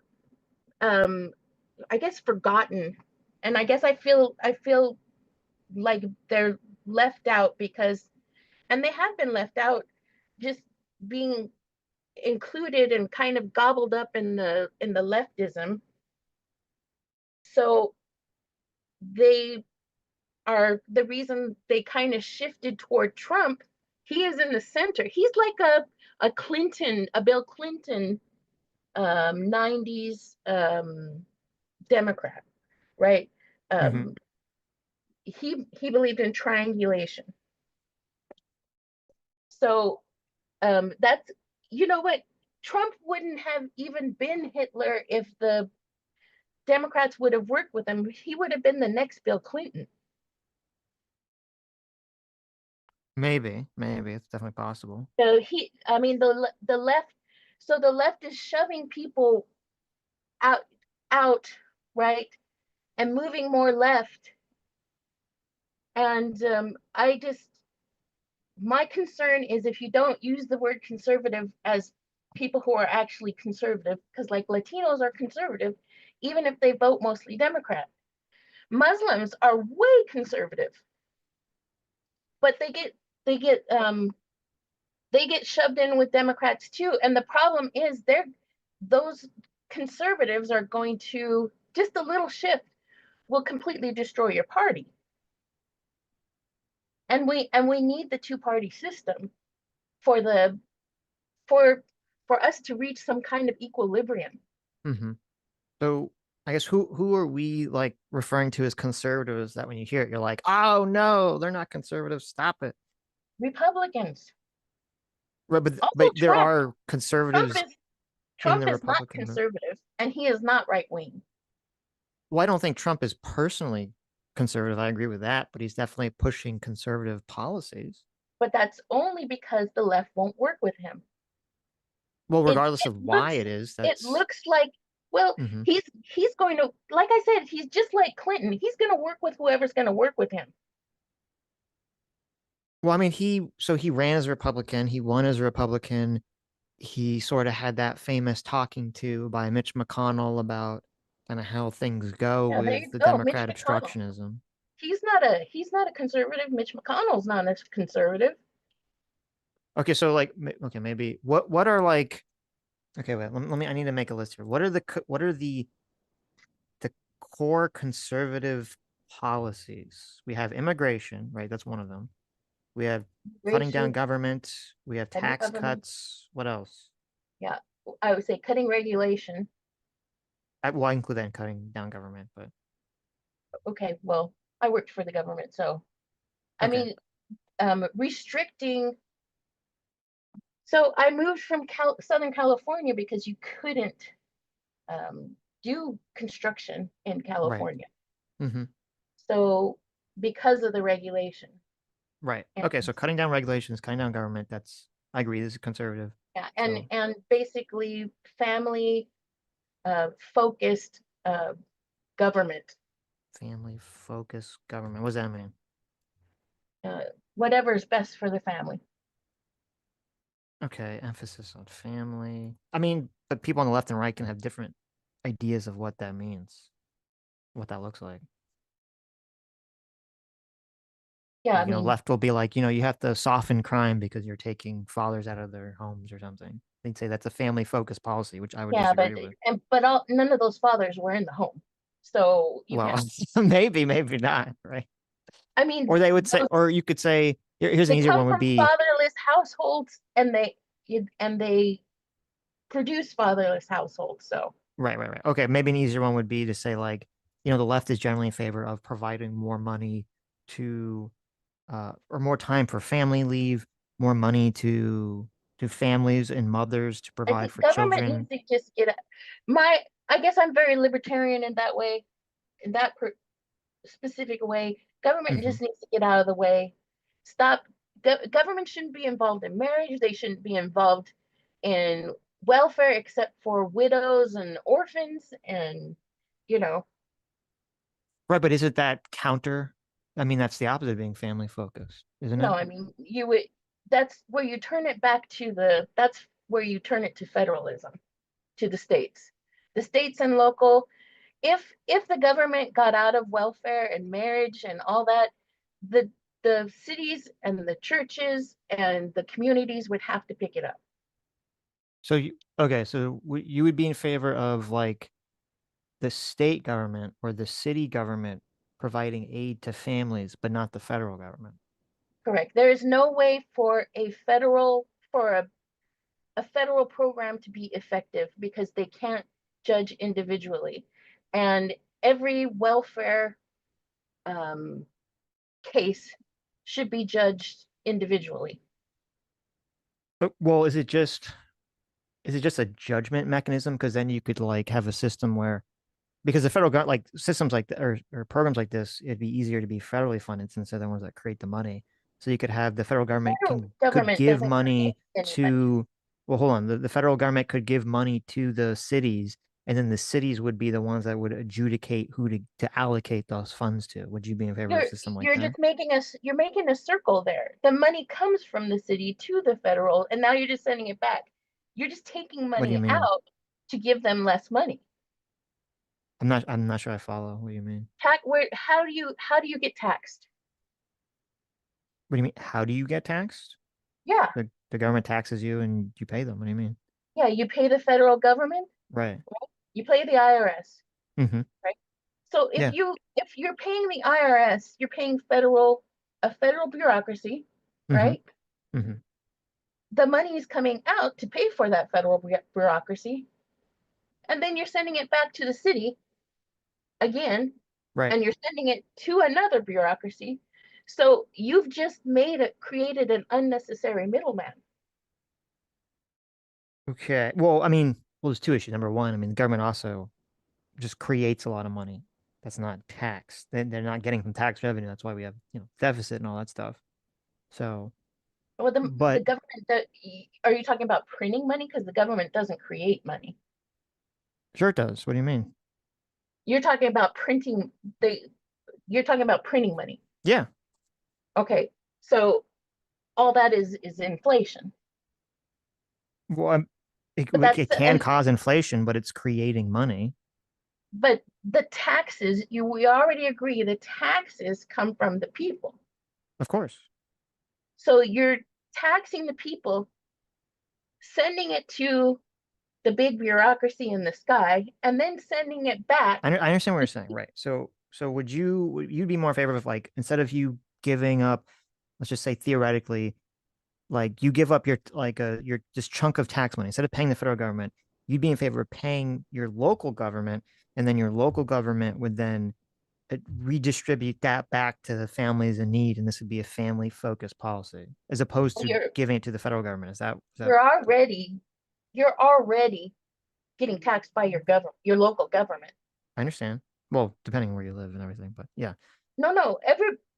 um I guess forgotten. And I guess I feel like they're left out because, and they have been left out, just being included and kind of gobbled up in the leftism. So they are the reason they kind of shifted toward Trump. He is in the center. He's like a Bill Clinton 90s Democrat, right? Mm-hmm. Um, he believed in triangulation. So that's, you know what, Trump wouldn't have even been Hitler if the Democrats would have worked with him. He would have been the next Bill Clinton. Maybe it's definitely possible. So I mean, the left, so the left is shoving people out, out, right, and moving more left. And my concern is if you don't use the word conservative as people who are actually conservative, because like Latinos are conservative, even if they vote mostly Democrat. Muslims are way conservative, but they get they get shoved in with Democrats too. And the problem is those conservatives are going to, just a little shift will completely destroy your party. And we need the two-party system for the for us to reach some kind of equilibrium. Hmm. So I guess who are we like referring to as conservatives that when you hear it, you're like, oh no, they're not conservatives. Stop it. Republicans. Right, Also but there Trump. are Trump conservatives is in Trump the is not Republican. conservative and he is not right wing. Well, I don't think Trump is personally conservative. I agree with that, but he's definitely pushing conservative policies. But that's only because the left won't work with him. Well, it regardless it of why looks it is, it that's looks like, well, hmm. he's going to, like I said, he's just like Clinton. He's going to work with whoever's going to work with him. Well, I mean, he ran as a Republican, he won as a Republican. He sort of had that famous talking to by Mitch McConnell about kind of how things go Yeah, there with you the go, Mitch Democrat McConnell. obstructionism. He's not a conservative. Mitch McConnell's not a conservative. Okay, so like, okay, maybe what are like, okay, wait, let me, I need to make a list here. What are the core conservative policies? We have immigration, right? That's one of them. We have cutting down Immigration, government. We have cutting tax government. cuts. What else? Yeah, I would say cutting regulation. Well, I include that in cutting down government, but Okay, well, I worked for the government, so I okay, mean, restricting. So I moved from Southern California because you couldn't do construction in right. California. Hmm. So because of the regulation. Right. And Okay, so cutting down regulations, cutting down government, that's I agree, this is conservative. yeah, So and basically family focused government, family focus government. What does that mean? uh, whatever is best for the family. Okay, emphasis on family. I mean, but people on the left and right can have different ideas of what that means, what that looks like. Yeah, I Like, mean, left will be like, you have to soften crime because you're taking fathers out of their homes or something. They'd say that's a family focused policy, which I would yeah, but disagree with. none of those fathers were in the home, so you Well, can't. maybe not, right? I mean, Or they would say, or you could say, here's an they easier come one would from be fatherless households, and they produce fatherless households. So right. Okay, maybe an easier one would be to say like, the left is generally in favor of providing more money to or more time for family leave, more money to families and mothers to I provide think for government needs children. to just my. I guess I'm very libertarian in that way, in that specific way. Government Hmm. just needs to get out of the way. Stop. Government shouldn't be involved in marriage. They shouldn't be involved in welfare except for widows and orphans and you know Right, but isn't that counter? I mean, that's the opposite of being family focused, isn't no, it? I mean, you would, that's where you turn it to federalism, to the states and local. If the government got out of welfare and marriage and all that, the the cities and the churches and the communities would have to pick it up. So okay, so you would be in favor of like the state government or the city government providing aid to families, but not the federal government. Correct. There is no way for a federal program to be effective because they can't judge individually. And every welfare um, case should be judged individually. Well, is it just a judgment mechanism? Because then you could like have a system where because the federal government like systems like or programs like this, it'd be easier to be federally funded since they're the ones that create the money. So you could have the federal government Federal could government give doesn't create money any money. to, well, hold on. The federal government could give money to the cities, and then the cities would be the ones that would adjudicate who to allocate those funds to. Would you be in favor of You're a system like you're that? just making us you're making a circle there. The money comes from the city to the federal, and now you're just sending it back. You're just taking What do you money mean? out to give them less money. I'm not sure I follow. What do you mean? How do you get taxed? What do you mean? How do you get taxed? Yeah, The government taxes you and you pay them. What do you mean? yeah, you pay the federal government, Right. you pay the IRS, Mm-hmm. right? So Yeah. if you're paying the IRS, you're paying a federal bureaucracy, Mm-hmm. right? Mm-hmm. The money is coming out to pay for that federal bureaucracy, and then you're sending it back to the city again, Right. and you're sending it to another bureaucracy. So you've just created an unnecessary middleman. Okay. Well, I mean, well, there's two issues. Number one, I mean, the government also just creates a lot of money that's not taxed. They're not getting from tax revenue. That's why we have, deficit and all that stuff. So, Well, the but government that are you talking about printing money? Because the government doesn't create money. sure it does. What do you mean? You're talking about the you're talking about printing money. Yeah. Okay. So all that is inflation. Well, But it can cause inflation, but it's creating money. but the taxes, we already agree the taxes come from the people. Of course. So you're taxing the people, sending it to the big bureaucracy in the sky, and then sending it back. I understand what you're saying. Right. So you'd be more in favor of, like, instead of you giving up, let's just say theoretically, like you give up your your this chunk of tax money instead of paying the federal government, you'd be in favor of paying your local government, and then your local government would then redistribute that back to the families in need, and this would be a family focused policy as opposed to You're giving it to the federal government. Is that you're already you're already getting taxed by your local government. I understand. Well, depending on where you live and everything, but yeah, No,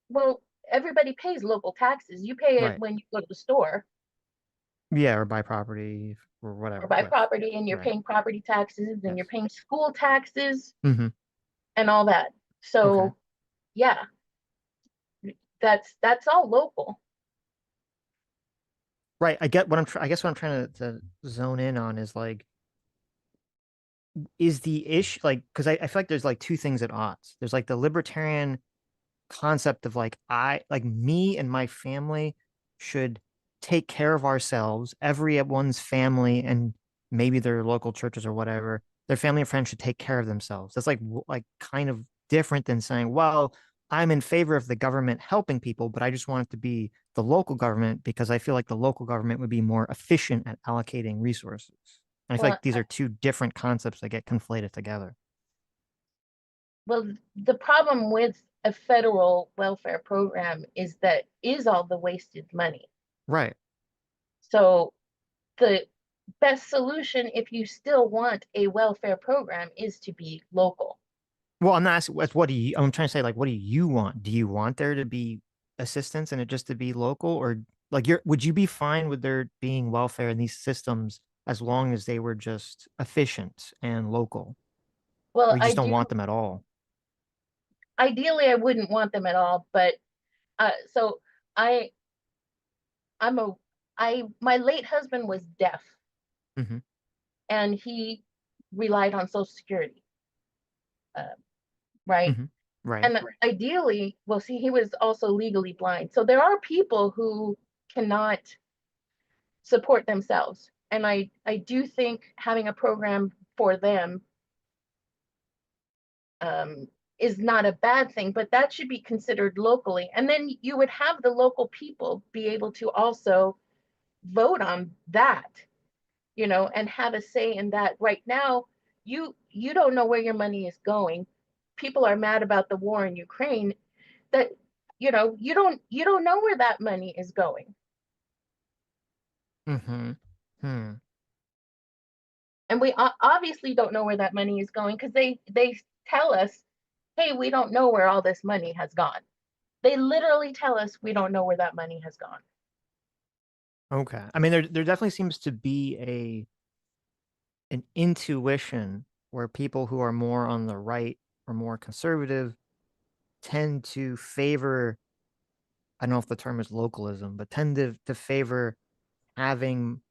well, everybody pays local taxes. You pay it right. when you go to the store Yeah, or buy property or or whatever. buy Right. property, and you're Right. paying property taxes, and Yes. you're paying school taxes Mm-hmm. and all that. Okay. So yeah, that's all local. Right. I get what I guess what I'm trying to zone in on is, like, is the issue, like, because I feel like there's like two things at odds. There's like the libertarian concept of, like, me and my family should take care of ourselves. Everyone's family and maybe their local churches or whatever, their family and friends should take care of themselves. That's like kind of different than saying, well, I'm in favor of the government helping people, but I just want it to be the local government because I feel like the local government would be more efficient at allocating resources. And I feel Well, like these are two different concepts that get conflated together. well, the problem with a federal welfare program is all the wasted money. Right. So the best solution, if you still want a welfare program, is to be local. Well, I'm not asking, what do you, I'm trying to say, like, what do you want? Do you want there to be assistance and it just to be local, or like would you be fine with there being welfare in these systems as long as they were just efficient and local, or Well, you just don't want them at all? ideally I wouldn't want them at all, but so I I'm a I my late husband was deaf, Hmm. and he relied on Social Security, uh, right? Hmm. Right. And ideally, well, see, he was also legally blind. So there are people who cannot support themselves. And I do think having a program for them is not a bad thing, but that should be considered locally. And then you would have the local people be able to also vote on that, and have a say in that. Right now, you don't know where your money is going. People are mad about the war in Ukraine. That you don't know where that money is going. Hmm. Hmm. And we obviously don't know where that money is going because they tell us, hey, we don't know where all this money has gone. They literally tell us we don't know where that money has gone. Okay. I mean, there definitely seems to be an intuition where people who are more on the right or more conservative tend to favor, I don't know if the term is localism, but tend to favor having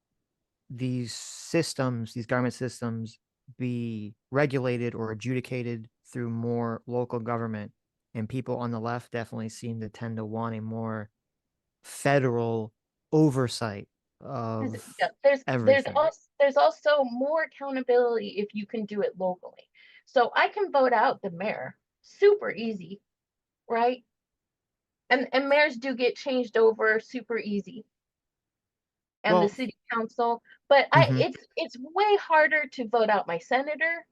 these systems, these government systems, be regulated or adjudicated through more local government. And people on the left definitely seem to tend to want a more federal oversight of Yeah, everything. there's also more accountability if you can do it locally. So I can vote out the mayor, super easy, right? And mayors do get changed over super easy, and the Well, city council. But mhm. it's way harder to vote out my senator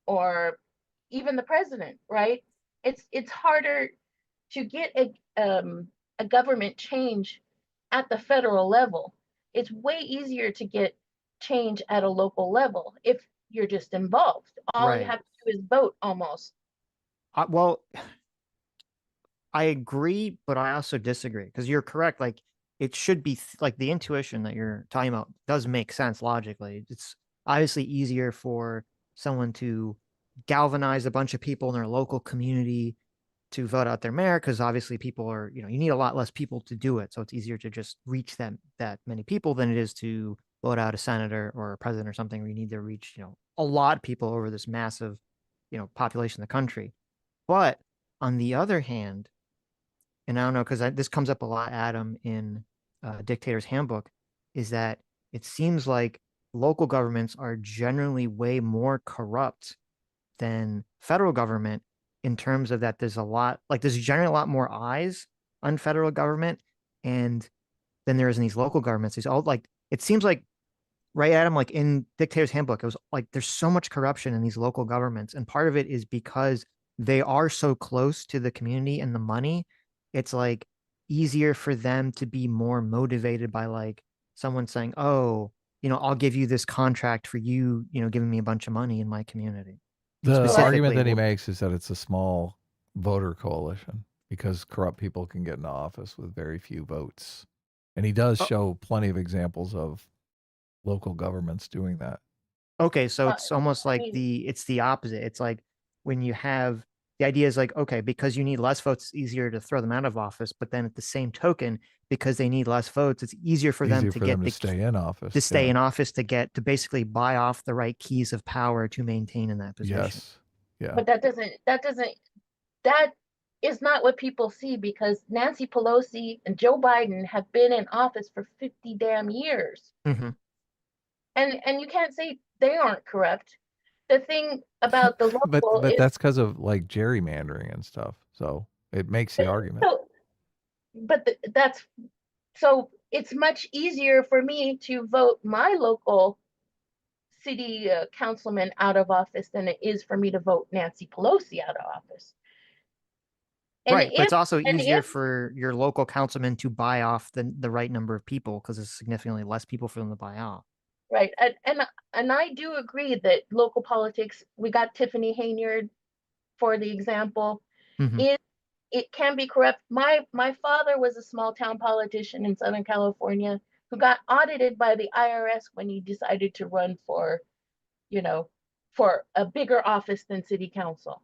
or even the president, right? It's harder to get a government change at the federal level. It's way easier to get change at a local level if you're just involved. All you Right. have to do is vote almost. Well, I agree, but I also disagree because you're correct. Like it should be like the intuition that you're talking about does make sense logically. It's obviously easier for someone to galvanize a bunch of people in their local community to vote out their mayor because obviously people are, you need a lot less people to do it. So it's easier to just reach them that many people than it is to vote out a senator or a president or something where you need to reach, a lot of people over this massive, population of the country. But on the other hand, and I don't know because this comes up a lot, Adam, in Dictator's Handbook, is that it seems like local governments are generally way more corrupt than federal government in terms of that there's generally a lot more eyes on federal government and then there is in these local governments. These all like it seems like right, Adam, like in Dictator's Handbook, it was like there's so much corruption in these local governments. And part of it is because they are so close to the community and the money, it's like easier for them to be more motivated by like someone saying, oh, I'll give you this contract for you, giving me a bunch of money in my community. The Right. argument Specifically, that he makes is that it's a small voter coalition because corrupt people can get into office with very few votes. And he does oh, show plenty of examples of local governments doing that. okay, so Uh, it's almost I like mean, it's the opposite. It's like when you have the idea is like, okay, because you need less votes, it's easier to throw them out of office. But then at the same token, because they need less votes, it's easier for them Easier to for them get to stay in office. to stay Yeah. in office to basically buy off the right keys of power to maintain in that position. Yes. Yeah. but that is not what people see because Nancy Pelosi and Joe Biden have been in office for 50 damn years. Hmm. And you can't say they aren't corrupt. The thing about the but local but is that's because of like gerrymandering and stuff. So it makes the argument. so that's so it's much easier for me to vote my local city councilman out of office than it is for me to vote Nancy Pelosi out of office. And Right, but if it's also and easier if for your local councilman to buy off the right number of people because there's significantly less people for them to buy off. right, and I do agree that local politics, we got Tiffany Haynyard for the example, Hmm. is it can be corrupt. My father was a small town politician in Southern California who got audited by the IRS when he decided to run for, you know, for a bigger office than city council.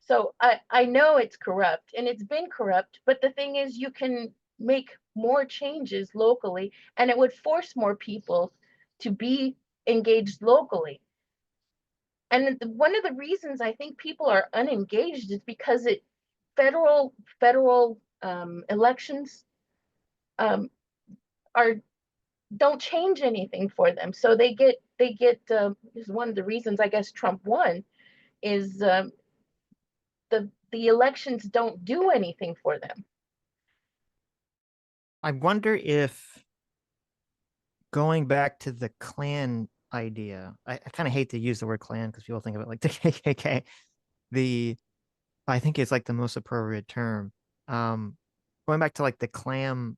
So I know it's corrupt and it's been corrupt, but the thing is you can make more changes locally and it would force more people to be engaged locally. And one of the reasons I think people are unengaged is because it federal elections um, are don't change anything for them. So they get is one of the reasons I guess Trump won is the elections don't do anything for them. I wonder if going back to the clan idea, I kind of hate to use the word clan because people think of it like the KKK. The I think it's like the most appropriate term. Um, Going back to like the clan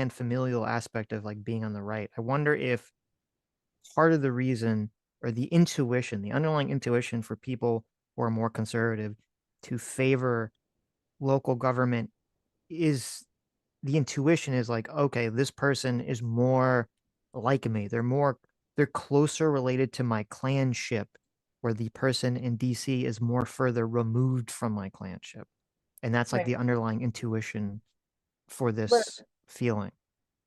familial aspect of like being on the right. I wonder if part of the reason or the underlying intuition for people who are more conservative to favor local government is the intuition is like, okay, this person is more like me. They're closer related to my clanship, where the person in DC is more further removed from my clanship. And that's like Right. the underlying intuition for But this feeling.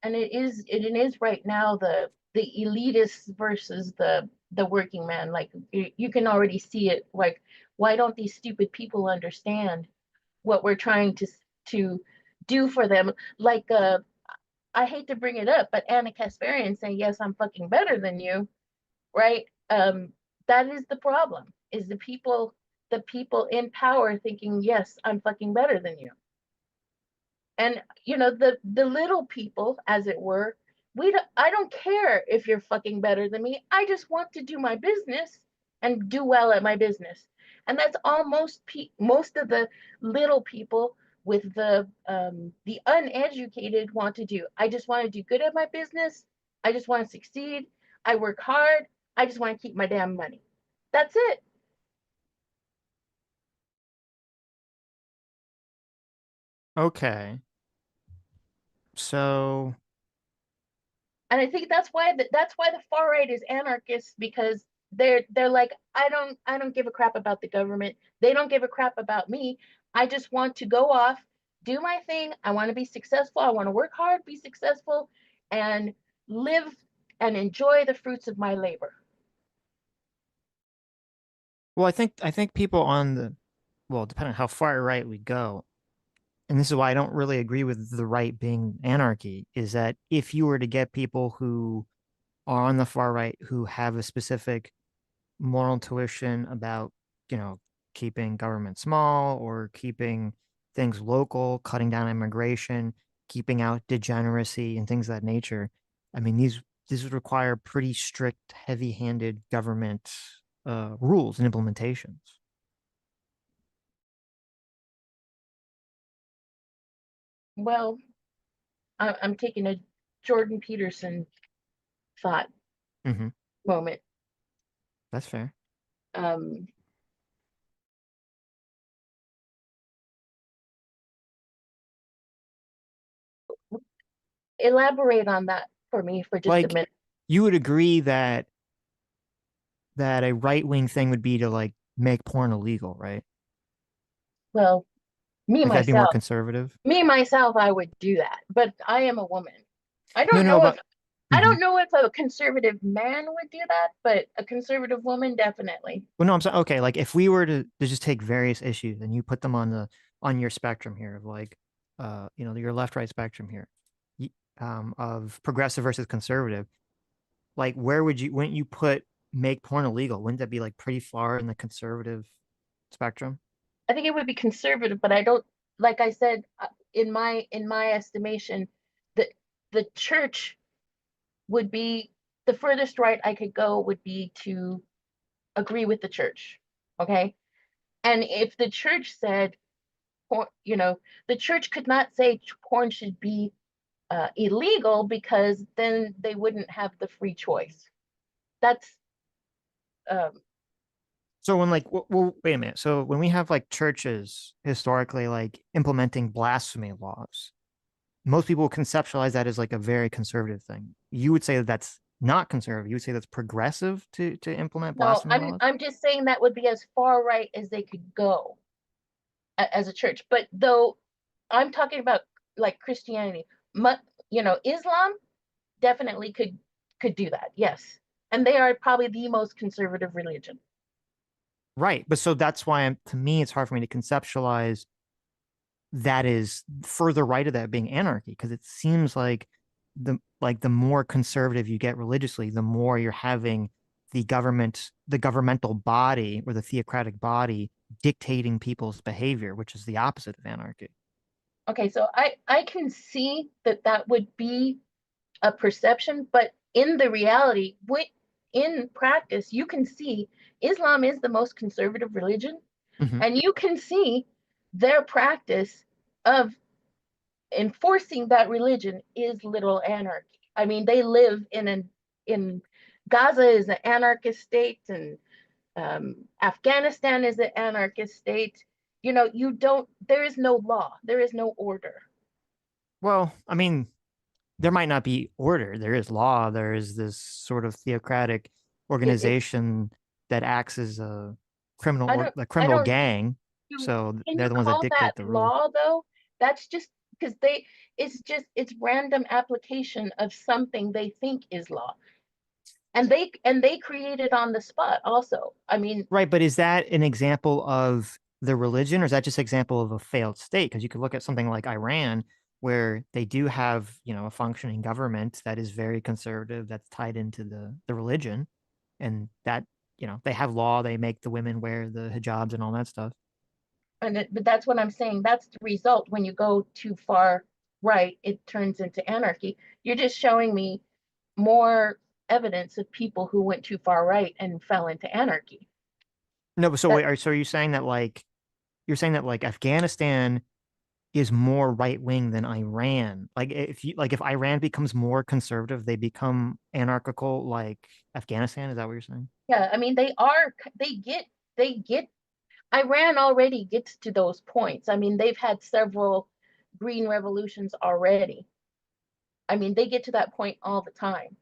and it is right now the elitists versus the working man. Like you can already see it. Like, why don't these stupid people understand what we're trying to do for them? Like I hate to bring it up, but Anna Kasparian saying, yes, I'm fucking better than you, right? That is the problem, is the people in power thinking, yes, I'm fucking better than you. And the little people, as it were, I don't care if you're fucking better than me. I just want to do my business and do well at my business. And that's all most of the little people with the uneducated want to do. I just want to do good at my business. I just want to succeed. I work hard. I just want to keep my damn money. That's it. Okay. So, And I think that's why the far right is anarchists, because they're like, I don't give a crap about the government. They don't give a crap about me. I just want to go off, do my thing. I want to be successful. I want to work hard, be successful, and live and enjoy the fruits of my labor. well, I think people on depending on how far right we go, and this is why I don't really agree with the right being anarchy, is that if you were to get people who are on the far right who have a specific moral intuition about, you know, keeping government small or keeping things local, cutting down immigration, keeping out degeneracy and things of that nature. I mean, these would require pretty strict, heavy-handed government rules and implementations. Well, I'm taking a Jordan Peterson thought Hmm. moment. That's fair. Um, Elaborate on that for me for just a Like, minute. you would agree that a right-wing thing would be to like make porn illegal, right? Well, me Like that'd be more myself, conservative. me myself, I would do that, but I am a woman. I No, don't no, know if but I mhm. don't know if a conservative man would do that, but a conservative woman definitely. Well, no, I'm saying okay. Like if we were to just take various issues and you put them on your spectrum here of like, your left right spectrum here, of progressive versus conservative. Like where wouldn't you put make porn illegal? Wouldn't that be like pretty far in the conservative spectrum? I think it would be conservative, but I don't, like I said, in my estimation, the the church would be the furthest right I could go would be to agree with the church. Okay? And if the church said porn, the church could not say porn should be illegal, because then they wouldn't have the free choice. That's um, So when like, well, wait a minute. So when we have like churches historically like implementing blasphemy laws, most people conceptualize that as like a very conservative thing. You would say that that's not conservative. You would say that's progressive to implement no, blasphemy I'm laws. I'm just saying that would be as far right as they could go as a church. But though I'm talking about like Christianity, Islam definitely could do that. Yes, and they are probably the most conservative religion. Right. But so that's why to me, it's hard for me to conceptualize that is further right of that being anarchy, because it seems like the more conservative you get religiously, the more you're having the governmental body or the theocratic body dictating people's behavior, which is the opposite of anarchy. Okay, so I can see that that would be a perception, but in the reality, in practice, you can see Islam is the most conservative religion, Hmm. and you can see their practice of enforcing that religion is literal anarchy. I mean, they live in Gaza is an anarchist state, and Afghanistan is an anarchist state. there is no law, there is no order. Well, I mean, there might not be order. There is law. There is this sort of theocratic It organization that acts as a I don't a I criminal don't gang. you So can they're you the ones that call that dictate the rules. law though? That's just because it's random application of something they think is law. And they create it on the spot also. I mean, Right, but is that an example of the religion, or is that just an example of a failed state? Because you could look at something like Iran, where they do have, a functioning government that is very conservative, that's tied into the religion, and that, they have law, they make the women wear the hijabs and all that stuff. but that's what I'm saying. That's the result. When you go too far right, it turns into anarchy. You're just showing me more evidence of people who went too far right and fell into anarchy. No, but so That wait, so are you saying that you're saying that Afghanistan is more right wing than Iran? If Iran becomes more conservative, they become anarchical like Afghanistan? Is that what you're saying? Yeah, I mean they get Iran already gets to those points. I mean, they've had several green revolutions already. I mean, they get to that point all the time.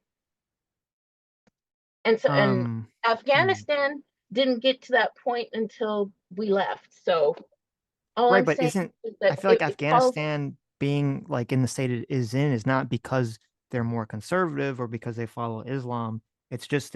And Um, hmm. Afghanistan didn't get to that point until we left. So all Right, I'm but saying isn't is I that feel like it falls. Afghanistan being like in the state it is in is not because they're more conservative or because they follow Islam. It's just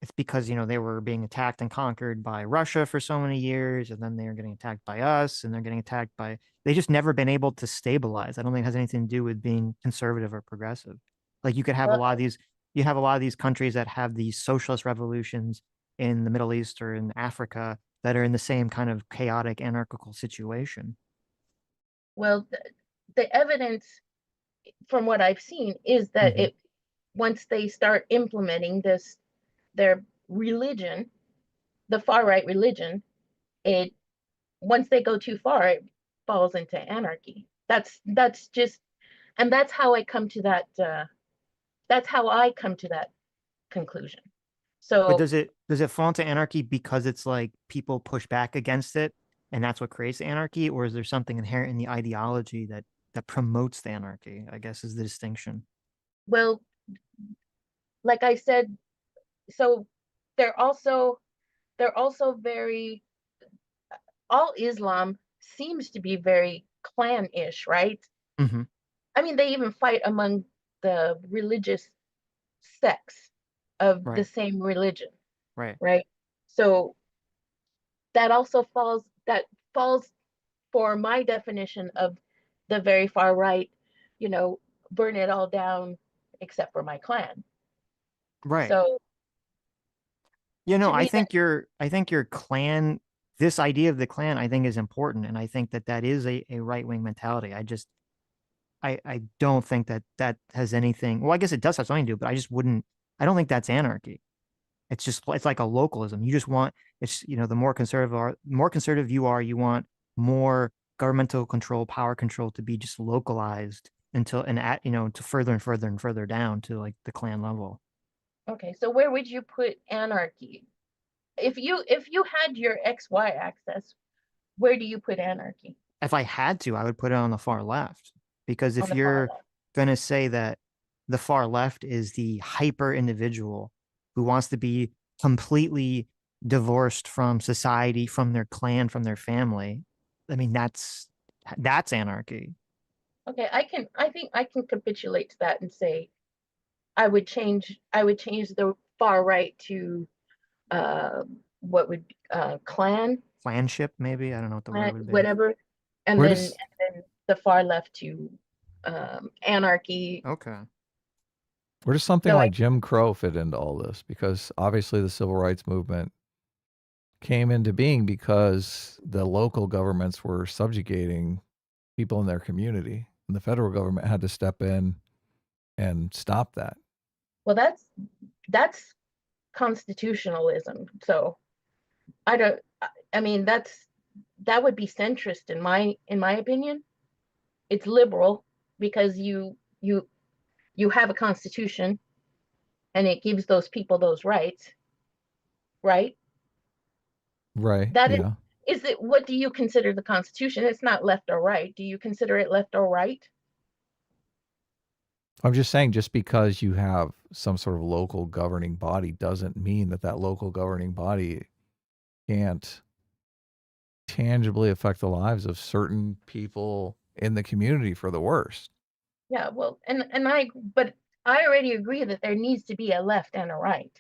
it's because, they were being attacked and conquered by Russia for so many years, and then they're getting attacked by us, and they're getting attacked by they just never been able to stabilize. I don't think it has anything to do with being conservative or progressive. Like you could have a Well, lot of these you have a lot of these countries that have these socialist revolutions in the Middle East or in Africa that are in the same kind of chaotic anarchical situation. well, the evidence from what I've seen is that Hmm. it once they start implementing their religion, the far right religion, it once they go too far, it falls into anarchy. That's just, and that's how I come to that. That's how I come to that conclusion. But So, does it fall into anarchy because it's like people push back against it and that's what creates the anarchy, or is there something inherent in the ideology that promotes the anarchy? I guess is the distinction. well, like I said, so they're also they're also very all Islam seems to be very clan-ish, right? Hmm. I mean, they even fight among the religious sects of the Right, same religion, right, right? So that falls for my definition of the very far right, you know, burn it all down except for my clan. right. So to I me, that think your clan, this idea of the clan, I think is important, and I think that is a right wing mentality. I don't think that has anything. Well, I guess it does have something to do, but I just wouldn't. I don't think that's anarchy. It's like a localism. You just want it's the more conservative you are, you want more governmental control, power control to be just localized until and at to further and further and further down to like the clan level. okay, so where would you put anarchy? If you had your XY axis, where do you put anarchy? If I had to, I would put it on the far left because On if the far you're left. going to say that the far left is the hyper individual who wants to be completely divorced from society, from their clan, from their family, I mean that's anarchy. Okay, I think I can capitulate to that and say I would change the far right to what would clan, Clanship, maybe. I don't know what the word would be. whatever, and Where then does and then the far left to anarchy. Okay. where does something So I like Jim Crow fit into all this? Because obviously the civil rights movement came into being because the local governments were subjugating people in their community, and the federal government had to step in and stop that. well that's constitutionalism. So I don't. I mean that would be centrist in my opinion. It's liberal because you have a constitution and it gives those people those rights, right? Right. That is Yeah. Is it, what do you consider the Constitution? It's not left or right. Do you consider it left or right? I'm just saying, just because you have some sort of local governing body doesn't mean that that local governing body can't tangibly affect the lives of certain people in the community for the worst. Yeah, well, but I already agree that there needs to be a left and a right.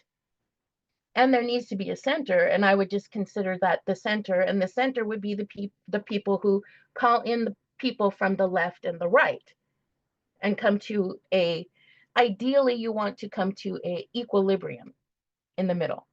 And there needs to be a center, and I would just consider that the center, and the center would be the people who call in the people from the left and the right and come to a, ideally you want to come to a equilibrium in the middle.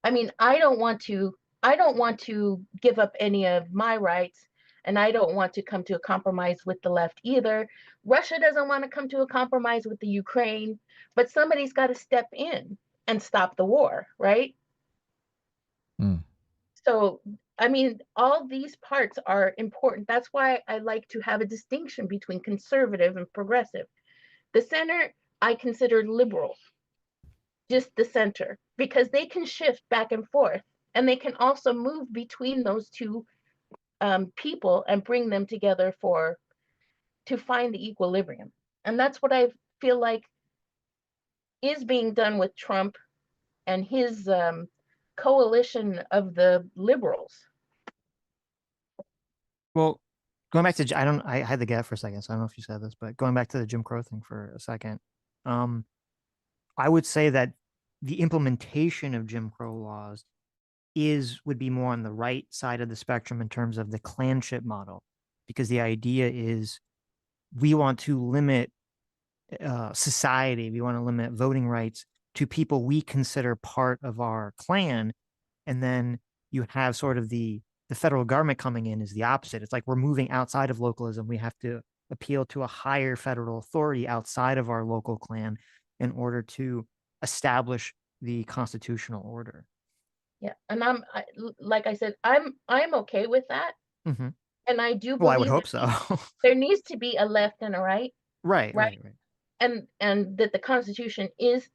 I mean, I don't want to give up any of my rights, and I don't want to come to a compromise with the left either. Russia doesn't want to come to a compromise with the Ukraine, but somebody's got to step in and stop the war, right? Hmm. So, I mean, all these parts are important. That's why I like to have a distinction between conservative and progressive. The center, I consider liberal, just the center, because they can shift back and forth, and they can also move between those two people and bring them together to find the equilibrium. And that's what I feel like is being done with Trump and his coalition of the liberals. Well, going back to, I had to get for a second, so I don't know if you said this, but going back to the Jim Crow thing for a second, um, I would say that the implementation of Jim Crow laws would be more on the right side of the spectrum in terms of the clanship model, because the idea is we want to limit society, we want to limit voting rights to people we consider part of our clan, and then you have sort of the federal government coming in is the opposite. It's like we're moving outside of localism. We have to appeal to a higher federal authority outside of our local clan in order to establish the constitutional order. Yeah, and like I said, I'm okay with that, Mm-hmm. and I do Well, I would believe hope that so. there needs to be a left and a right, Right, right, right, right. and that the Constitution is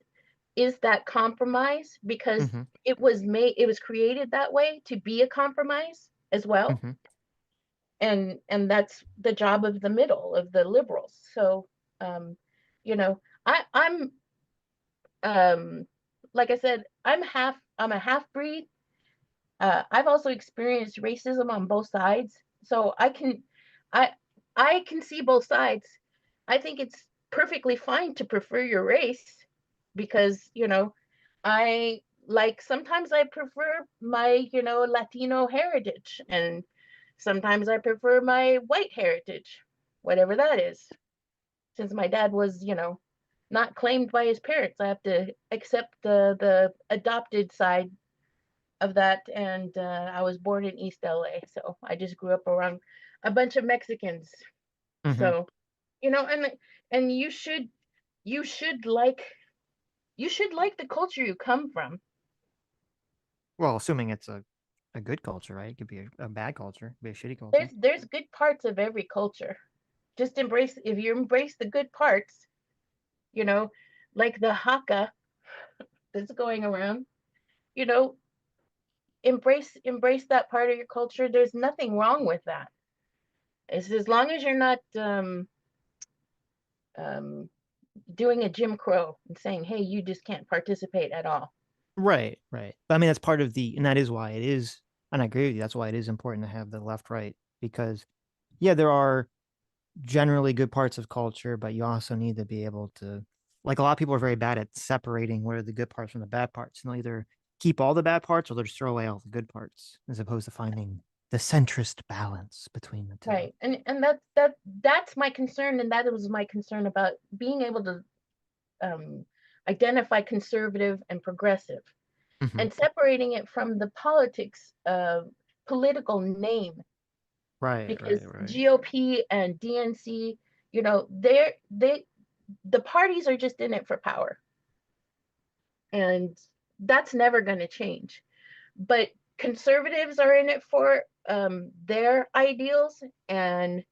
that compromise, because Mm-hmm. it was created that way to be a compromise as well, Mm-hmm. and that's the job of the middle, of the liberals. So, um, you know, I'm like I said, I'm a half breed. I've also experienced racism on both sides, so I I can see both sides. I think it's perfectly fine to prefer your race, because I like, sometimes I prefer my Latino heritage, and sometimes I prefer my white heritage, whatever that is. Since my dad was not claimed by his parents, I have to accept the adopted side of that, and I was born in East LA, so I just grew up around a bunch of Mexicans. Mm-hmm. So, and you should like you should like the culture you come from. Well, assuming it's a good culture, right? It could be a bad culture, it could be a shitty culture. There's good parts of every culture. Just embrace, if you embrace the good parts, you know, like the haka that's going around, you know, embrace that part of your culture. There's nothing wrong with that. It's as long as you're not um, doing a Jim Crow and saying, "Hey, you just can't participate at all." Right, right. But I mean, that's part of and that is why it is, and I agree with you, that's why it is important to have the left right, because yeah, there are generally good parts of culture, but you also need to be able to, like, a lot of people are very bad at separating what are the good parts from the bad parts. And they'll either keep all the bad parts or they'll just throw away all the good parts, as opposed to finding the centrist balance between the two. Right, and that's my concern, and that was my concern about being able to um, identify conservative and progressive, Mm-hmm. and separating it from the politics of political name, Right, because right, right. GOP and DNC, they the parties are just in it for power, and that's never going to change. But conservatives are in it for their ideals, and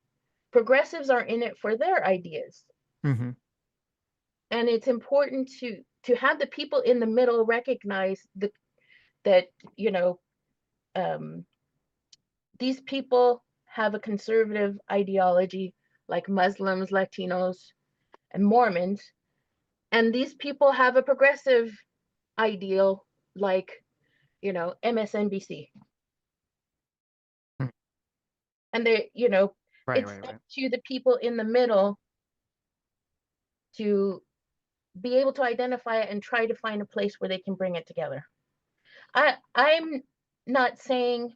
progressives are in it for their ideas. Mm-hmm. And it's important to have the people in the middle recognize that you know um, these people have a conservative ideology like Muslims, Latinos, and Mormons, and these people have a progressive ideal like, MSNBC. Hmm. And Right, it's right, up right. to the people in the middle to be able to identify it and try to find a place where they can bring it together. I'm not saying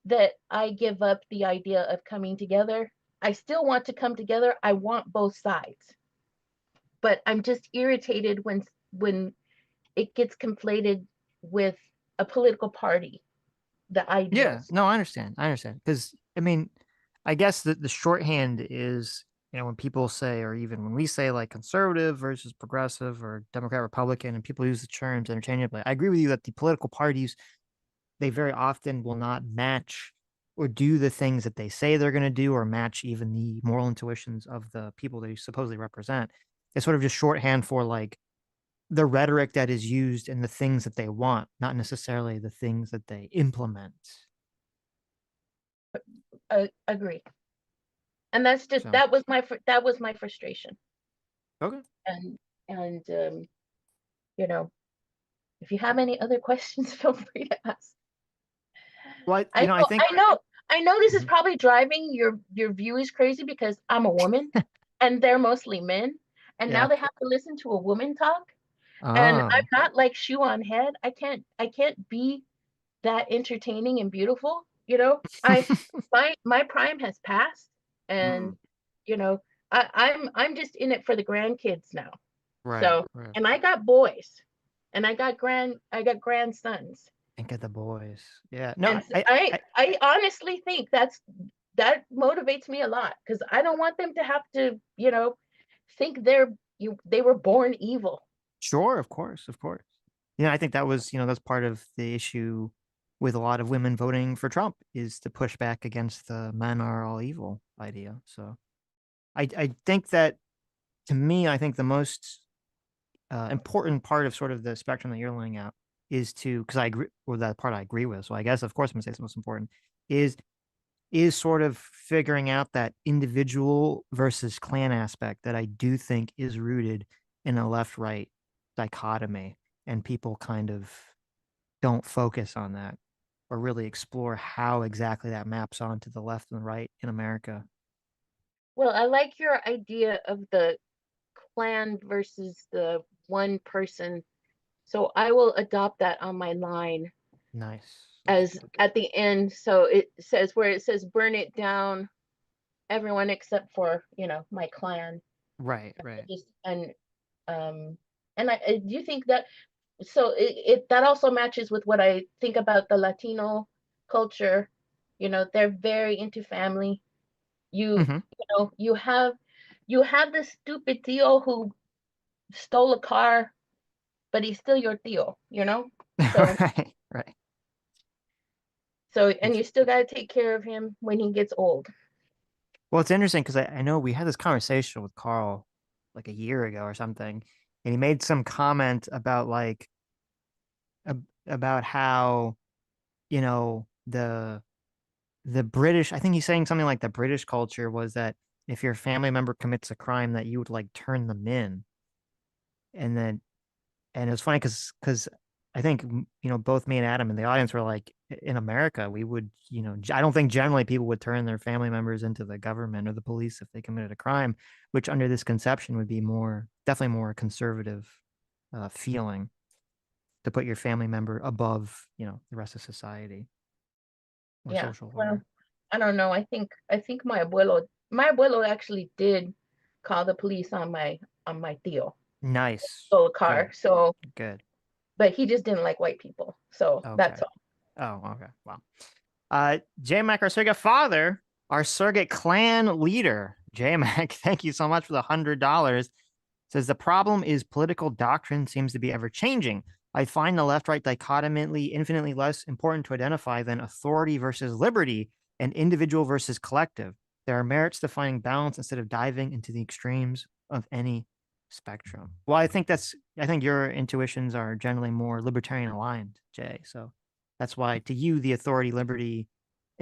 that I give up the idea of coming together. I still want to come together. I want both sides. But I'm just irritated when it gets conflated with a political party, the Yeah, ideals. no, I understand. I understand. Because I mean, I guess the shorthand is, when people say, or even when we say like conservative versus progressive or Democrat, Republican, and people use the terms interchangeably, I agree with you that the political parties, they very often will not match or do the things that they say they're going to do or match even the moral intuitions of the people they supposedly represent. It's sort of just shorthand for like the rhetoric that is used and the things that they want, not necessarily the things that they implement. Agree. And that's just So, that was my frustration. okay. And you know, if you have any other questions, feel free to ask. Well, I I know, think, I know, I know this is mhm. probably driving your viewers crazy because I'm a woman and they're mostly men. And now Yeah. they have to listen to a woman talk. And I'm Oh, not like shoe on head. I can't be that entertaining and beautiful. My prime has passed, and mm, you know, I'm just in it for the grandkids now. right, So, right. and I got boys, and I got grandsons. Think of the boys. Yeah. No, And I honestly think that motivates me a lot because I don't want them to have to, think they were born evil. sure, of course, of course. I think that was, that's part of the issue with a lot of women voting for Trump is to push back against the men are all evil idea. So I think that to me, I think the most important part of sort of the spectrum that you're laying out is to, because I agree with that part I agree with. So I guess, of course, I'm gonna say it's most important is sort of figuring out that individual versus clan aspect that I do think is rooted in a left right dichotomy. And people kind of don't focus on that or really explore how exactly that maps onto the left and the right in America. Well, I like your idea of the clan versus the one person. So I will adopt that on my line Nice. Let's as do it. at the end. So it says where it says burn it down, everyone except for, my clan. Right, right. Just um and I do you think that so it that also matches with what I think about the Latino culture. They're very into family. Hmm. You have this stupid Theo who stole a car, but he's still your Theo. So Right, right. and you still got to take care of him when he gets old. Well, it's interesting because I know we had this conversation with Carl like a year ago or something, and he made some comment about like about how the British. I think he's saying something like the British culture was that if your family member commits a crime, that you would like turn them in, and then and it was funny because I think both me and Adam in the audience were like in America we would I don't think generally people would turn their family members into the government or the police if they committed a crime, which under this conception would be definitely more conservative feeling to put your family member above the rest of society or Yeah. social Well, order. I don't know. I think my abuelo actually did call the police on my Theo. Nice, Stole a car. good, So, good. but he just didn't like white people. So that's Okay. all. Oh, okay. Wow. J-Mac, our surrogate father, our surrogate clan leader. J-Mac, thank you so much for the $100. Says the problem is political doctrine seems to be ever changing. I find the left right dichotomy infinitely less important to identify than authority versus liberty and individual versus collective. There are merits to finding balance instead of diving into the extremes of any spectrum. Well, I think your intuitions are generally more libertarian aligned, Jay. So that's why to you the authority, liberty,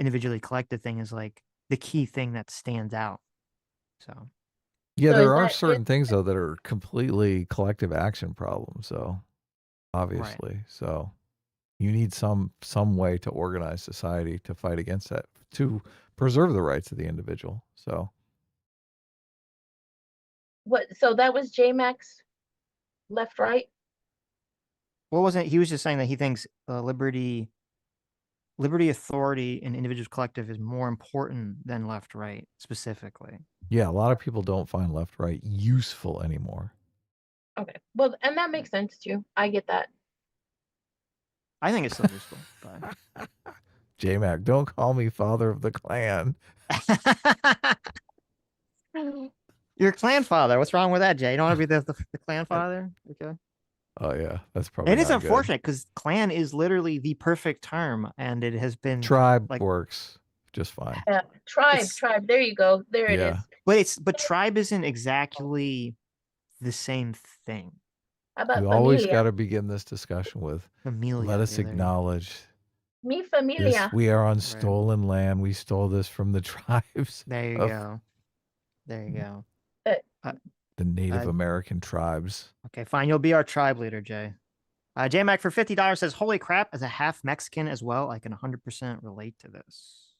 individually collective thing is like the key thing that stands out. So Yeah, So is there are that it? certain things though that are completely collective action problems. So right. obviously, so you need some way to organize society to fight against that to preserve the rights of the individual. So What? So that was JMax left, right? What wasn't he was just saying that he thinks liberty, authority, and individual collective is more important than left, right specifically. yeah, a lot of people don't find left right useful anymore. Okay. Well, and that makes sense too. I get that. I think it's still useful, but J-Mac, don't call me father of the clan. your clan father. What's wrong with that, Jay? You don't want to be the clan father? Okay. Oh yeah, that's probably And it's not good. unfortunate because clan is literally the perfect term, and it has been Tribe like works just fine. Tribe, it's, tribe. There you go. There it is. Yeah. but tribe isn't exactly the same thing. How We about always familia? got to begin this discussion with let Familia. us Yeah, there you go. acknowledge Mi this. familia. We are on Right. stolen land. We stole this from the tribes There you of go. There you go. Uh, the Native Uh, American tribes. okay, fine. You'll be our tribe leader, Jay. J Mac for $50 says, "Holy crap! As a half Mexican as well, I can 100% relate to this."